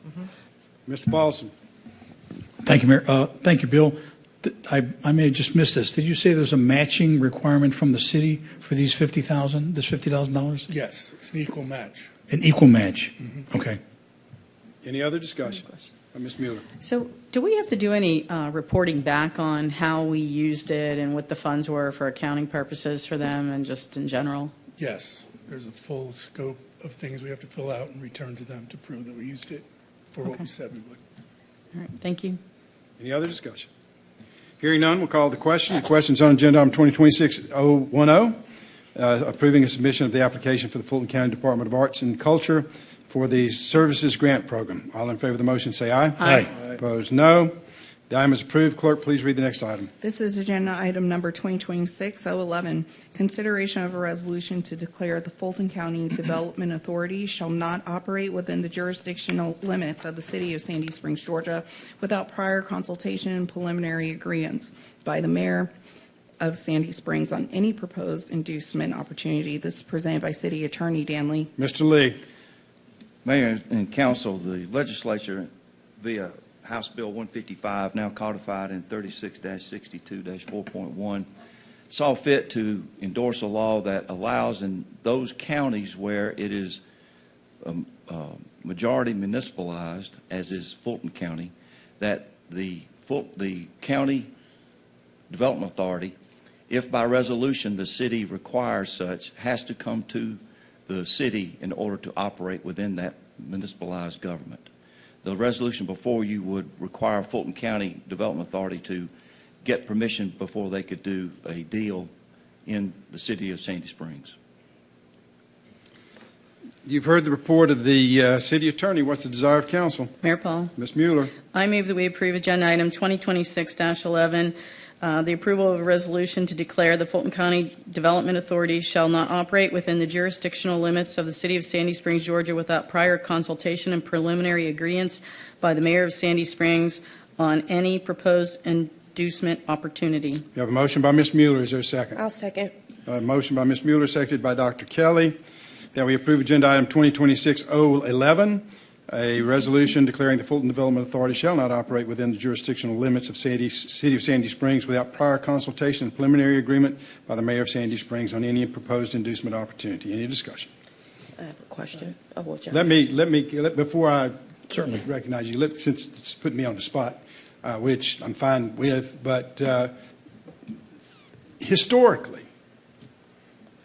Mr. Paulson. Thank you, Mayor. Thank you, Bill. I may have just missed this. Did you say there's a matching requirement from the city for these $50,000? Yes, it's an equal match. An equal match? Okay. Any other discussion? Ms. Mueller. So do we have to do any reporting back on how we used it and what the funds were for accounting purposes for them and just in general? Yes, there's a full scope of things we have to fill out and return to them to prove that we used it for what we said we would. All right, thank you. Any other discussion? Hearing none, we'll call the question. The question's on agenda item 2026-010, approving a submission of the application for the Fulton County Department of Arts and Culture for the Services Grant Program. All in favor of the motion say aye. Aye. Opposed, no. The item is approved. Clerk, please read the next item. This is agenda item number 2026-011, consideration of a resolution to declare the Fulton County Development Authority shall not operate within the jurisdictional limits of the city of Sandy Springs, Georgia, without prior consultation and preliminary agreements by the mayor of Sandy Springs on any proposed inducement opportunity. This is presented by City Attorney Dan Lee. Mr. Lee. Mayor and council, the legislature via House Bill 155, now codified in 36-62-4.1, saw fit to endorse a law that allows in those counties where it is majority municipalized, as is Fulton County, that the county development authority, if by resolution the city requires such, has to come to the city in order to operate within that municipalized government. The resolution before you would require Fulton County Development Authority to get permission before they could do a deal in the city of Sandy Springs. You've heard the report of the city attorney. What's the desire of council? Mayor Paul. Ms. Mueller. I move that we approve agenda item 2026-11, the approval of a resolution to declare the Fulton County Development Authority shall not operate within the jurisdictional limits of the city of Sandy Springs, Georgia, without prior consultation and preliminary agreements by the mayor of Sandy Springs on any proposed inducement opportunity. You have a motion by Ms. Mueller. Is there a second? I'll second. A motion by Ms. Mueller, seconded by Dr. Kelly, that we approve agenda item 2026-011, a resolution declaring the Fulton Development Authority shall not operate within the jurisdictional limits of city of Sandy Springs without prior consultation and preliminary agreement by the mayor of Sandy Springs on any proposed inducement opportunity. Any discussion? I have a question. Oh, well, John. Let me before I certainly recognize you, since it's put me on the spot, which I'm fine with, but historically,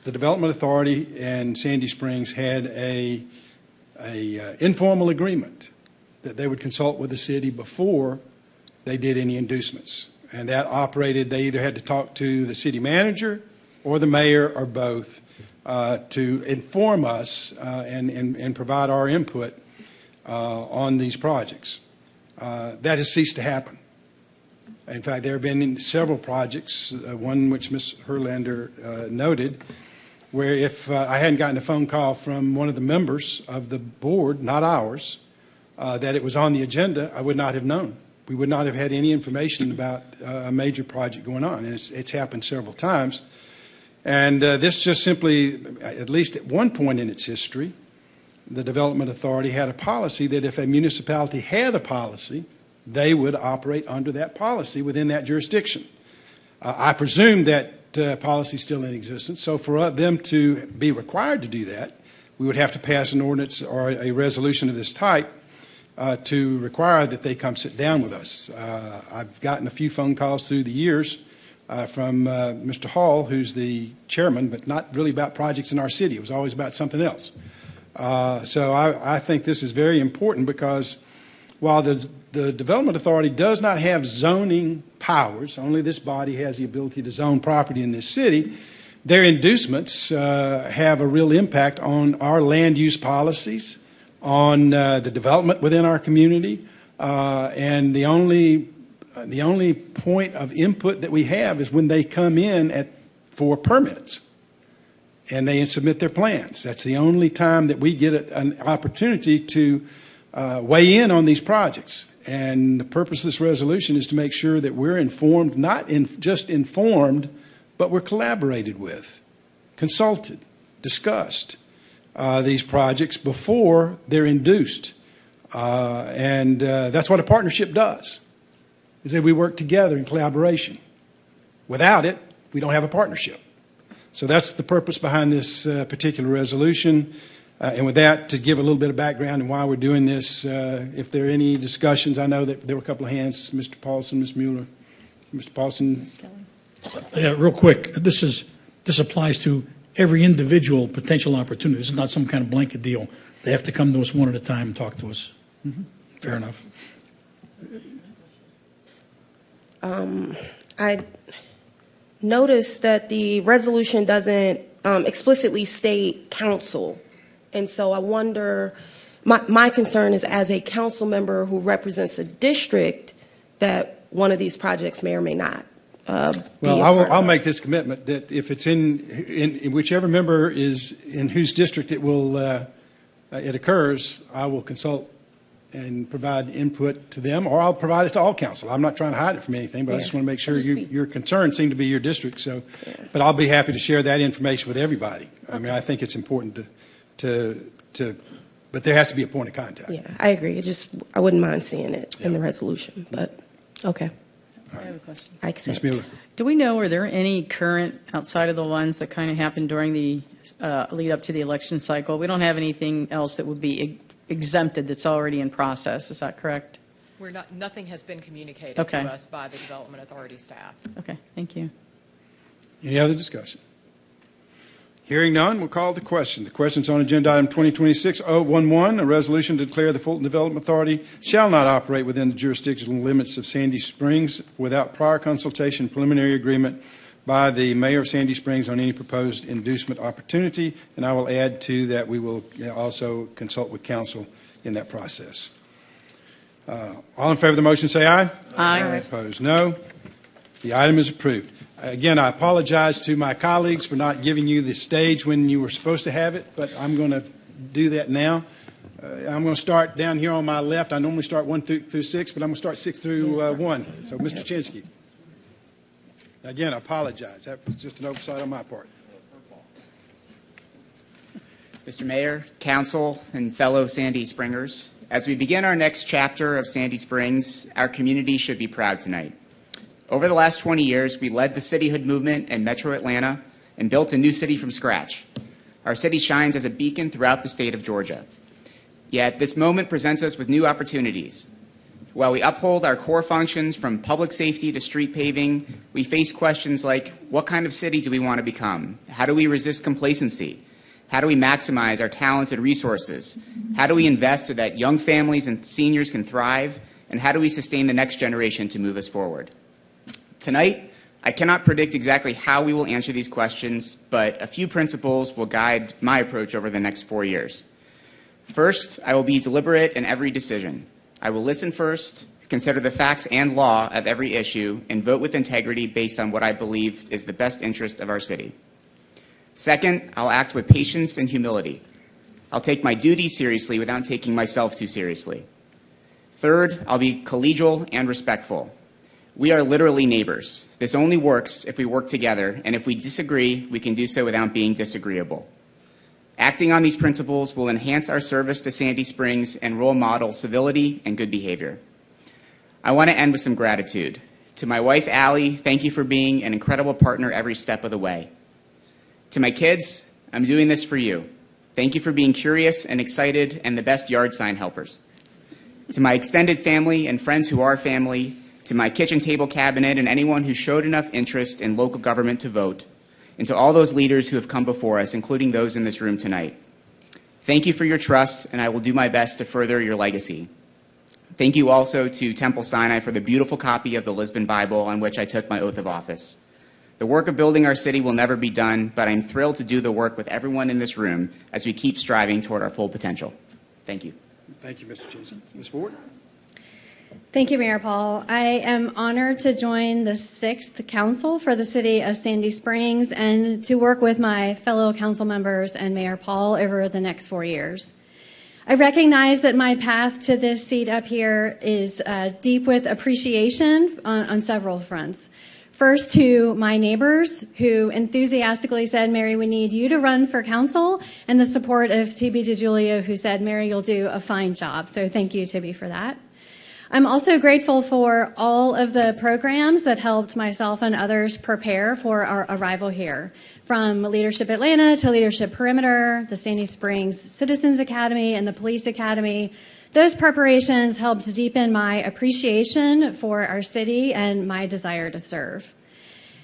the Development Authority and Sandy Springs had a informal agreement that they would consult with the city before they did any inducements. And that operated, they either had to talk to the city manager or the mayor or both to inform us and provide our input on these projects. That has ceased to happen. In fact, there have been several projects, one which Ms. Herlander noted, where if I hadn't gotten a phone call from one of the members of the board, not ours, that it was on the agenda, I would not have known. We would not have had any information about a major project going on. And it's happened several times. And this just simply, at least at one point in its history, the Development Authority had a policy that if a municipality had a policy, they would operate under that policy within that jurisdiction. I presume that policy is still in existence. So for them to be required to do that, we would have to pass an ordinance or a resolution of this type to require that they come sit down with us. I've gotten a few phone calls through the years from Mr. Hall, who's the chairman, but not really about projects in our city. It was always about something else. So I think this is very important because while the Development Authority does not have zoning powers, only this body has the ability to zone property in this city, their inducements have a real impact on our land use policies, on the development within our community, and the only point of input that we have is when they come in for permits and they submit their plans. That's the only time that we get an opportunity to weigh in on these projects. And the purpose of this resolution is to make sure that we're informed, not just informed, but we're collaborated with, consulted, discussed these projects before they're induced. And that's what a partnership does, is that we work together in collaboration. Without it, we don't have a partnership. So that's the purpose behind this particular resolution. And with that, to give a little bit of background on why we're doing this, if there are any discussions, I know that there were a couple of hands, Mr. Paulson, Ms. Mueller. Mr. Paulson. Yeah, real quick, this applies to every individual potential opportunity. This is not some kind of blanket deal. They have to come to us one at a time and talk to us. Mm-hmm. Fair enough. I noticed that the resolution doesn't explicitly state council. And so I wonder, my concern is as a council member who represents a district that one of these projects may or may not Well, I'll make this commitment that if it's in whichever member is in whose district it will it occurs, I will consult and provide input to them, or I'll provide it to all council. I'm not trying to hide it from anything, but I just want to make sure your concerns seem to be your district. So, but I'll be happy to share that information with everybody. I mean, I think it's important but there has to be a point of contact. Yeah, I agree. I wouldn't mind seeing it in the resolution, but okay. I have a question. I accept. Ms. Mueller. Do we know, are there any current, outside of the ones that kind of happened during the lead up to the election cycle, we don't have anything else that would be exempted that's already in process, is that correct? Nothing has been communicated Okay. to us by the Development Authority staff. Okay, thank you. Any other discussion? Hearing none, we'll call the question. The question's on agenda item 2026-011, a resolution to declare the Fulton Development Authority shall not operate within the jurisdictional limits of Sandy Springs without prior consultation preliminary agreement by the mayor of Sandy Springs on any proposed inducement opportunity. And I will add to that we will also consult with council in that process. All in favor of the motion say aye. Aye. Opposed, no. The item is approved. Again, I apologize to my colleagues for not giving you the stage when you were supposed to have it, but I'm going to do that now. I'm going to start down here on my left. I normally start 1 through 6, but I'm going to start 6 through 1. So, Mr. Chinsky. Again, I apologize. That was just an oversight on my part. Mr. Mayor, council, and fellow Sandy Springers, as we begin our next chapter of Sandy Springs, our community should be proud tonight. Over the last 20 years, we led the cityhood movement in Metro Atlanta and built a new city from scratch. Our city shines as a beacon throughout the state of Georgia. Yet this moment presents us with new opportunities. While we uphold our core functions from public safety to street paving, we face questions like, what kind of city do we want to become? How do we resist complacency? How do we maximize our talented resources? How do we invest so that young families and seniors can thrive? And how do we sustain the next generation to move us forward? Tonight, I cannot predict exactly how we will answer these questions, but a few principles will guide my approach over the next 4 years. First, I will be deliberate in every decision. I will listen first, consider the facts and law of every issue, and vote with integrity based on what I believe is the best interest of our city. Second, I'll act with patience and humility. I'll take my duties seriously without taking myself too seriously. Third, I'll be collegial and respectful. We are literally neighbors. This only works if we work together, and if we disagree, we can do so without being disagreeable. Acting on these principles will enhance our service to Sandy Springs and role model civility and good behavior. I want to end with some gratitude. To my wife, Allie, thank you for being an incredible partner every step of the way. To my kids, I'm doing this for you. Thank you for being curious and excited and the best yard sign helpers. To my extended family and friends who are family, to my kitchen table cabinet and anyone who showed enough interest in local government to vote, and to all those leaders who have come before us, including those in this room tonight. Thank you for your trust, and I will do my best to further your legacy. Thank you also to Temple Sinai for the beautiful copy of the Lisbon Bible on which I took my oath of office. The work of building our city will never be done, but I'm thrilled to do the work with everyone in this room as we keep striving toward our full potential. Thank you. Thank you, Mr. Jensen. Ms. Ford? Thank you, Mayor Paul. I am honored to join the 6th Council for the City of Sandy Springs and to work with my fellow council members and Mayor Paul over the next 4 years. I recognize that my path to this seat up here is deep with appreciation on several fronts. First, to my neighbors who enthusiastically said, Mary, we need you to run for council, and the support of Tibby DiGiulio, who said, Mary, you'll do a fine job. So thank you, Tibby, for that. I'm also grateful for all of the programs that helped myself and others prepare for our arrival here, from Leadership Atlanta to Leadership Perimeter, the Sandy Springs Citizens Academy, and the Police Academy. Those preparations helped deepen my appreciation for our city and my desire to serve.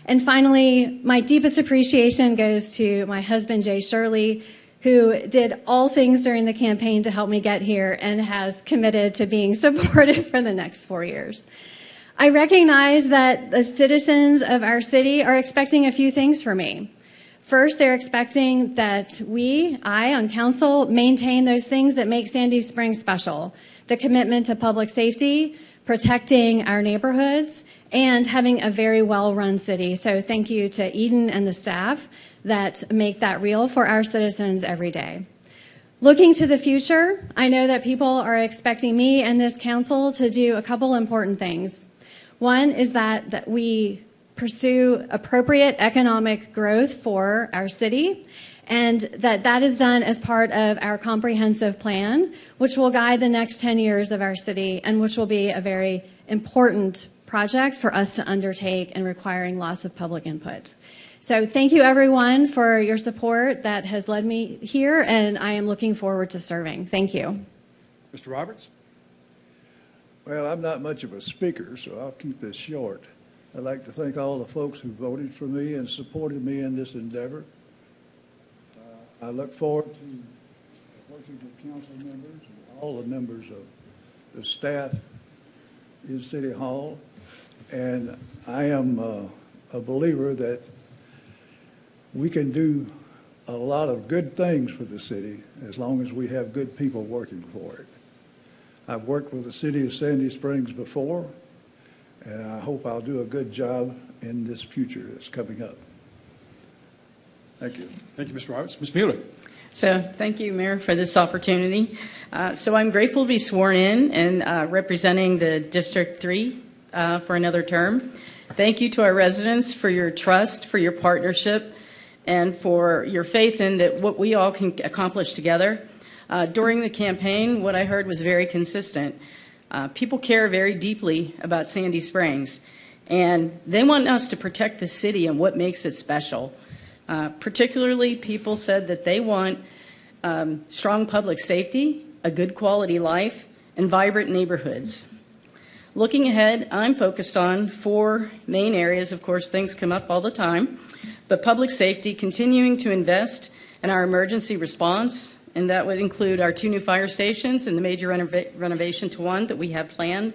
And finally, my deepest appreciation goes to my husband, Jay Shirley, who did all things during the campaign to help me get here and has committed to being supportive for the next 4 years. I recognize that the citizens of our city are expecting a few things from me. First, they're expecting that I on council, maintain those things that make Sandy Springs special. The commitment to public safety, protecting our neighborhoods, and having a very well-run city. So thank you to Eden and the staff that make that real for our citizens every day. Looking to the future, I know that people are expecting me and this council to do a couple important things. One is that we pursue appropriate economic growth for our city, and that is done as part of our comprehensive plan, which will guide the next 10 years of our city and which will be a very important project for us to undertake and requiring lots of public input. So thank you, everyone, for your support that has led me here, and I am looking forward to serving. Thank you. Mr. Roberts? Well, I'm not much of a speaker, so I'll keep this short. I'd like to thank all the folks who voted for me and supported me in this endeavor. I look forward to working with council members and all the members of the staff in City Hall. And I am a believer that we can do a lot of good things for the city as long as we have good people working for it. I've worked with the city of Sandy Springs before, and I hope I'll do a good job in this future that's coming up. Thank you. Thank you, Mr. Roberts. Ms. Mueller? So thank you, Mayor, for this opportunity. So I'm grateful to be sworn in and representing the District 3 for another term. Thank you to our residents for your trust, for your partnership, and for your faith in that what we all can accomplish together. During the campaign, what I heard was very consistent. People care very deeply about Sandy Springs, and they want us to protect the city and what makes it special. Particularly, people said that they want strong public safety, a good quality life, and vibrant neighborhoods. Looking ahead, I'm focused on 4 main areas. Of course, things come up all the time, but public safety, continuing to invest in our emergency response, and that would include our 2 new fire stations and the major renovation to 1 that we have planned,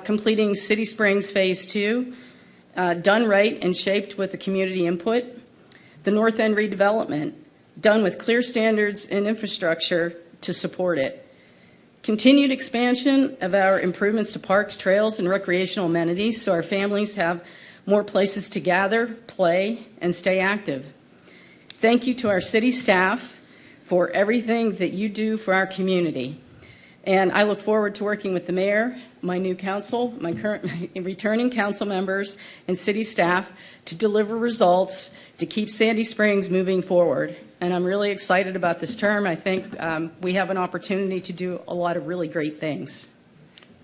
completing City Springs Phase 2, done right and shaped with the community input. The North End redevelopment, done with clear standards and infrastructure to support it. Continued expansion of our improvements to parks, trails, and recreational amenities so our families have more places to gather, play, and stay active. Thank you to our city staff for everything that you do for our community. And I look forward to working with the mayor, my new council, my returning council members, and city staff to deliver results to keep Sandy Springs moving forward. And I'm really excited about this term. I think we have an opportunity to do a lot of really great things.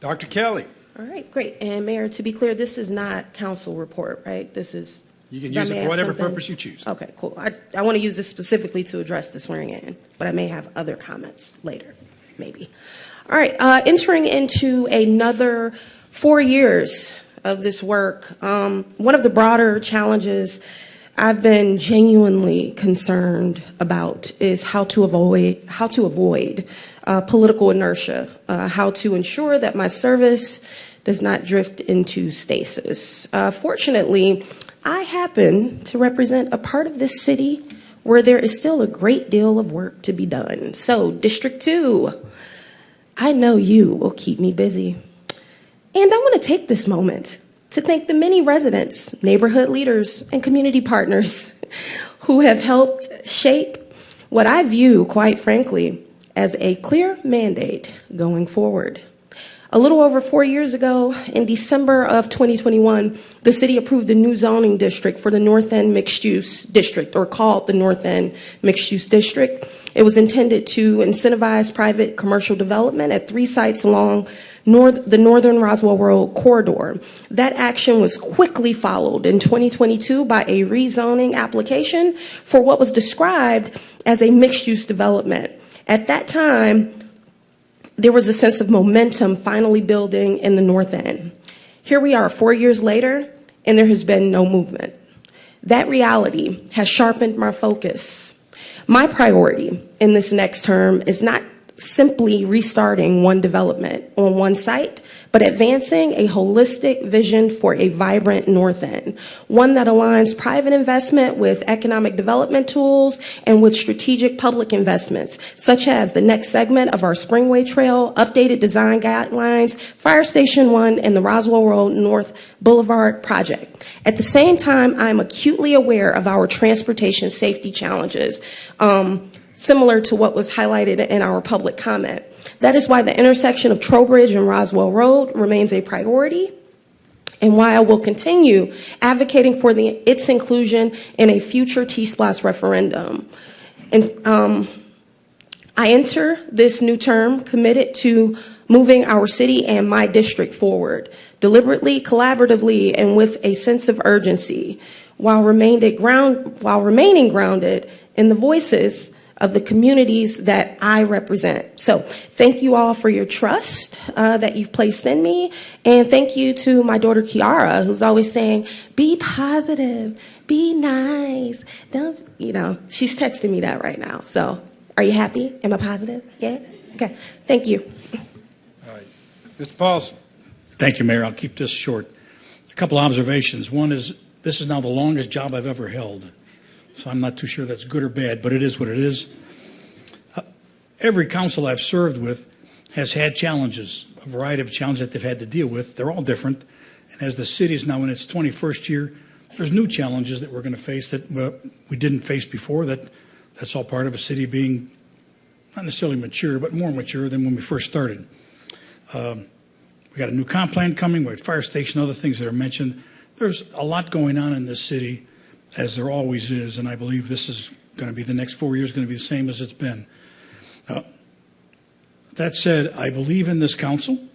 Dr. Kelly. All right, great. And Mayor, to be clear, this is not council report, right? This is... You can use it for whatever purpose you choose. Okay, cool. I want to use this specifically to address the swearing in, but I may have other comments later, maybe. All right, entering into another 4 years of this work, one of the broader challenges I've been genuinely concerned about is how to avoid political inertia, how to ensure that my service does not drift into stasis. Fortunately, I happen to represent a part of this city where there is still a great deal of work to be done. So, District 2, I know you will keep me busy. And I want to take this moment to thank the many residents, neighborhood leaders, and community partners who have helped shape what I view, quite frankly, as a clear mandate going forward. A little over 4 years ago, in December of 2021, the city approved a new zoning district for the North End Mixed Use District, or called the North End Mixed Use District. It was intended to incentivize private commercial development at 3 sites along the northern Roswell Road corridor. That action was quickly followed in 2022 by a rezoning application for what was described as a mixed-use development. At that time, there was a sense of momentum finally building in the North End. Here we are 4 years later, and there has been no movement. That reality has sharpened my focus. My priority in this next term is not simply restarting one development on one site, but advancing a holistic vision for a vibrant North End, one that aligns private investment with economic development tools and with strategic public investments, such as the next segment of our Springway Trail, updated design guidelines, Fire Station 1, and the Roswell Road North Boulevard project. At the same time, I'm acutely aware of our transportation safety challenges, similar to what was highlighted in our public comment. That is why the intersection of Trowbridge and Roswell Road remains a priority, and why I will continue advocating for its inclusion in a future T-SPLOST referendum. And I enter this new term committed to moving our city and my district forward, deliberately, collaboratively, and with a sense of urgency, while remaining grounded in the voices of the communities that I represent. So thank you all for your trust that you've placed in me. And thank you to my daughter, Kiara, who's always saying, be positive, be nice. Don't, she's texting me that right now. So are you happy? Am I positive? Yeah? Okay. Thank you. All right. Mr. Paulson. Thank you, Mayor. I'll keep this short. A couple observations. One is, this is now the longest job I've ever held. So I'm not too sure that's good or bad, but it is what it is. Every council I've served with has had challenges, a variety of challenges that they've had to deal with. They're all different. And as the city is now in its 21st year, there's new challenges that we're going to face that we didn't face before. That's all part of a city being not necessarily mature, but more mature than when we first started. We got a new comp plan coming. We had fire station, other things that are mentioned. There's a lot going on in this city, as there always is, and I believe this is going to be the next 4 years going to be the same as it's been. That said, I believe in this council,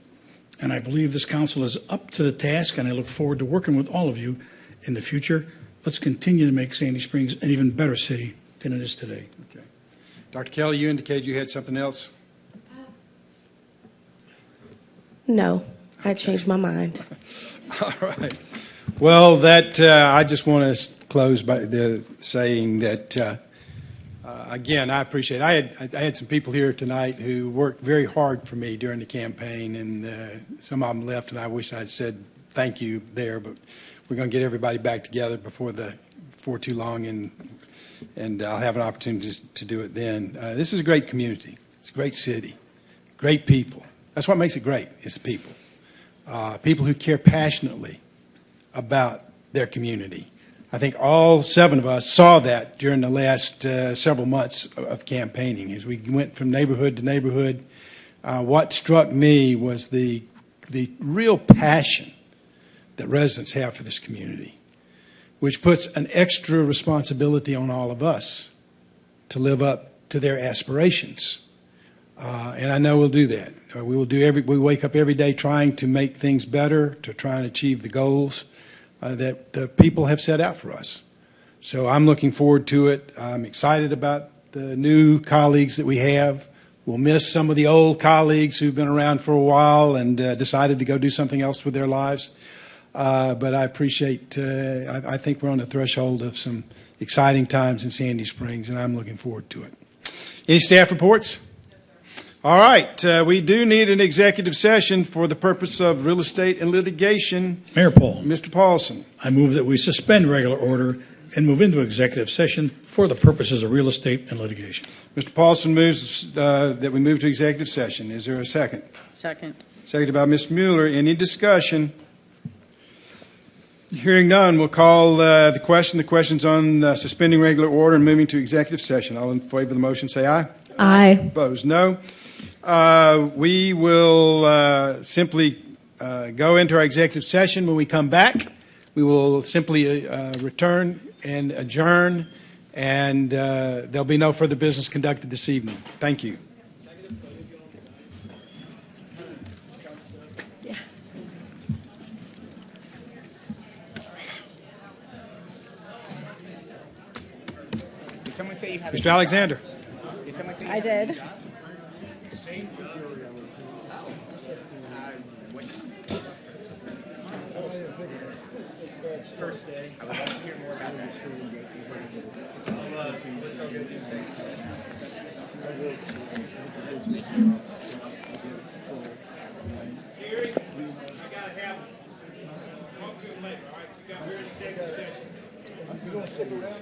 and I believe this council is up to the task, and I look forward to working with all of you in the future. Let's continue to make Sandy Springs an even better city than it is today. Okay. Dr. Kelly, you indicated you had something else? No, I changed my mind. All right. Well, I just want to close by saying that, again, I appreciate it. I had some people here tonight who worked very hard for me during the campaign, and some of them left, and I wish I'd said thank you there, but we're going to get everybody back together before too long, and I'll have an opportunity to do it then. This is a great community. It's a great city, great people. That's what makes it great. It's the people. People who care passionately about their community. I think all 7 of us saw that during the last several months of campaigning as we went from neighborhood to neighborhood. What struck me was the real passion that residents have for this community, which puts an extra responsibility on all of us to live up to their aspirations. And I know we'll do that. We wake up every day trying to make things better, to try and achieve the goals that the people have set out for us. So I'm looking forward to it. I'm excited about the new colleagues that we have. We'll miss some of the old colleagues who've been around for a while and decided to go do something else with their lives. But I appreciate, I think we're on the threshold of some exciting times in Sandy Springs, and I'm looking forward to it. Any staff reports? All right. We do need an executive session for the purpose of real estate and litigation. Mayor Paul. Mr. Paulson. I move that we suspend regular order and move into executive session for the purposes of real estate and litigation. Mr. Paulson moves that we move to executive session. Is there a second? Second. Seconded by Ms. Mueller. Any discussion? Hearing none, we'll call the question. The question's on suspending regular order and moving to executive session. All in favor of the motion say aye. Aye. Opposed, no. We will simply go into our executive session. When we come back, we will simply return and adjourn, and there'll be no further business conducted this evening. Thank you. Did someone say you have Mr. Alexander. Did someone say you I did. First day. I would love to hear more about that. Gary, I got to have talk to him later, all right? We got here in executive session. You going to stick around?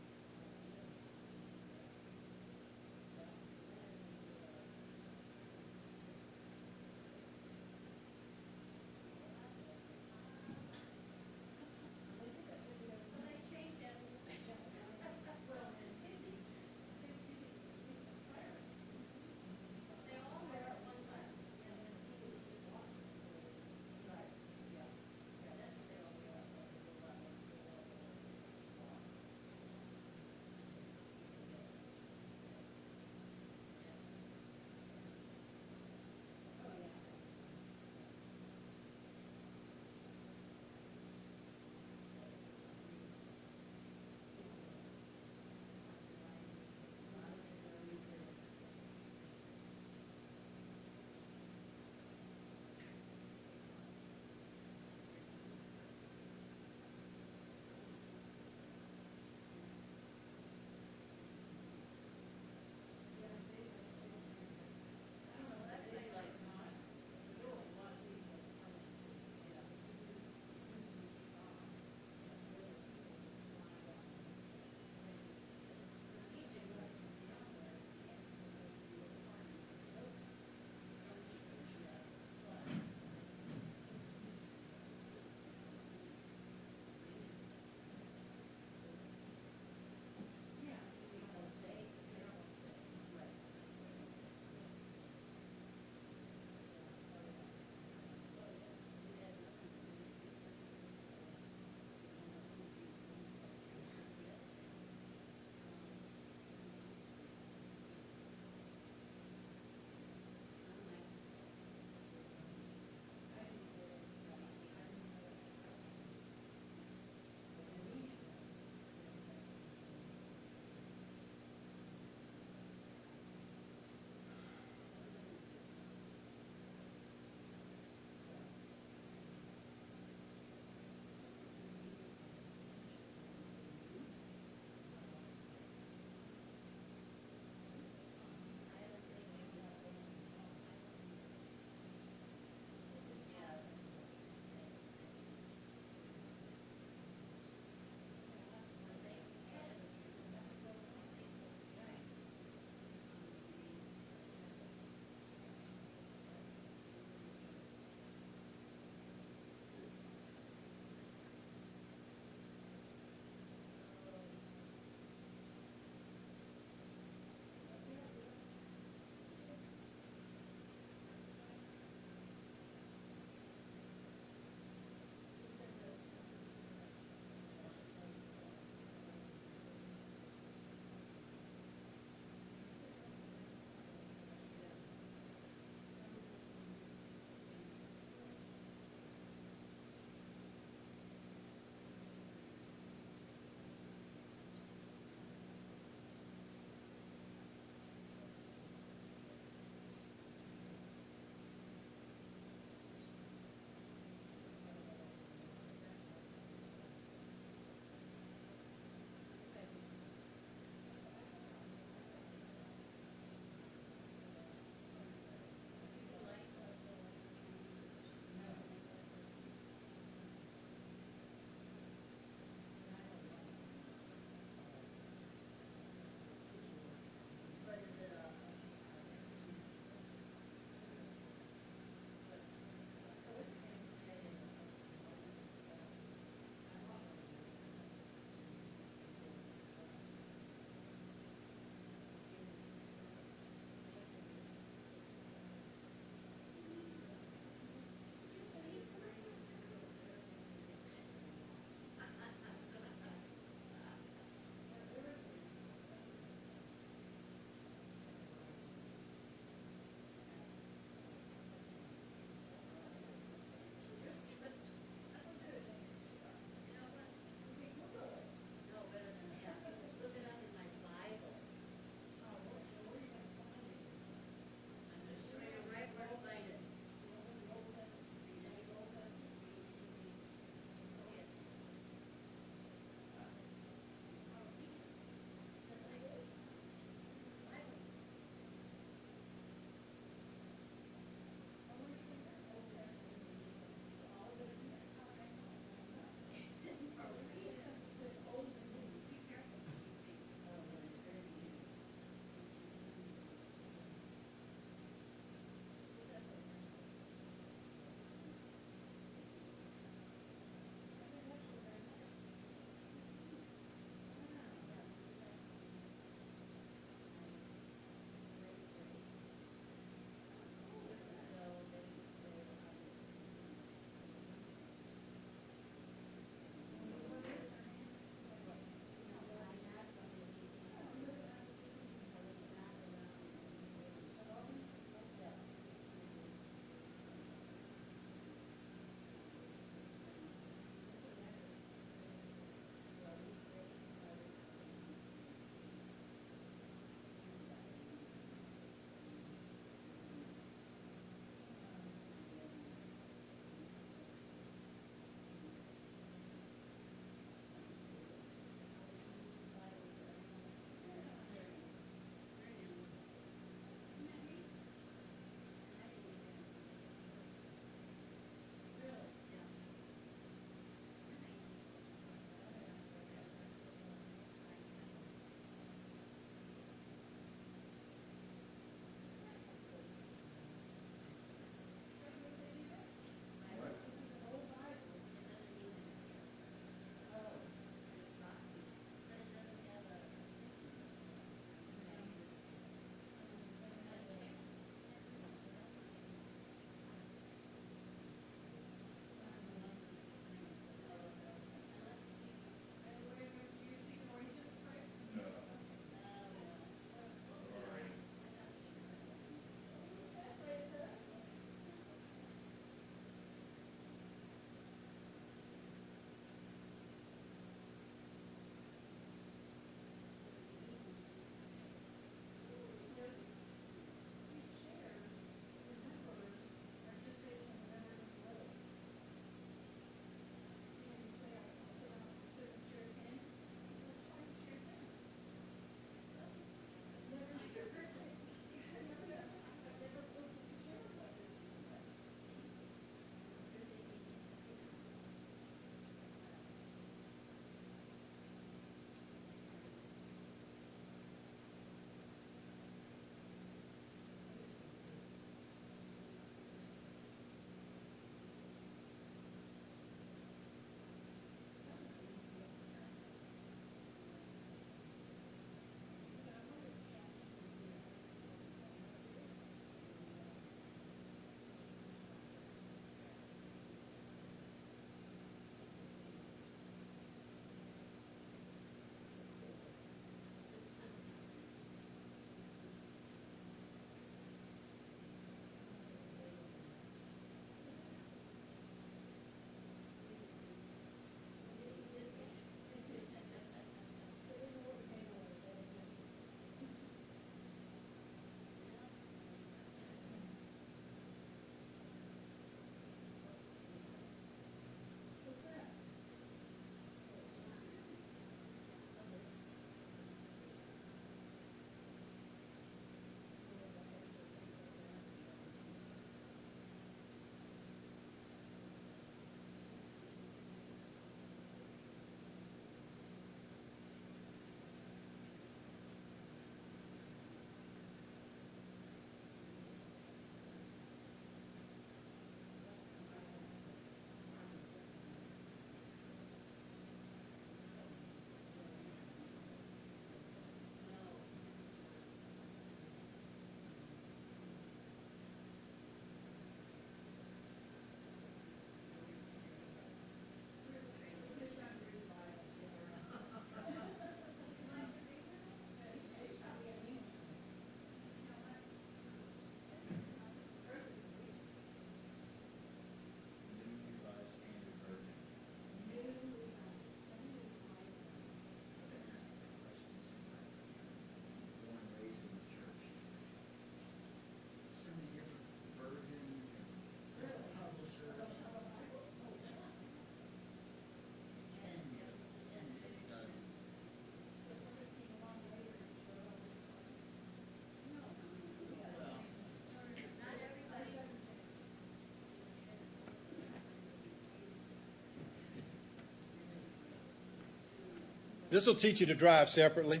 This will teach you to drive separately.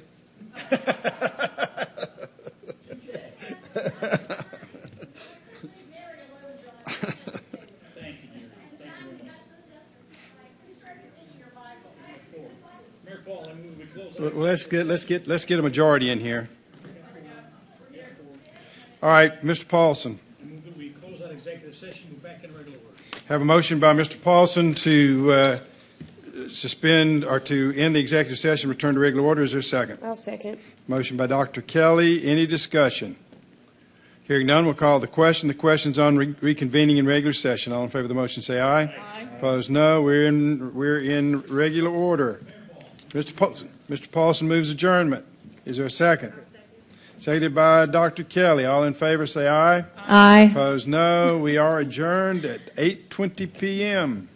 Let's get a majority in here. All right, Mr. Paulson. I move that we close out executive session, move back in regular order. Have a motion by Mr. Paulson to suspend or to end the executive session, return to regular order. Is there a second? I'll second. Motion by Dr. Kelly. Any discussion? Hearing none, we'll call the question. The question's on reconvening in regular session. All in favor of the motion say aye. Aye. Opposed, no. We're in regular order. Mr. Paulson moves adjournment. Is there a second? Seconded by Dr. Kelly. All in favor say aye. Aye. Opposed, no. We are adjourned at 8:20 p.m.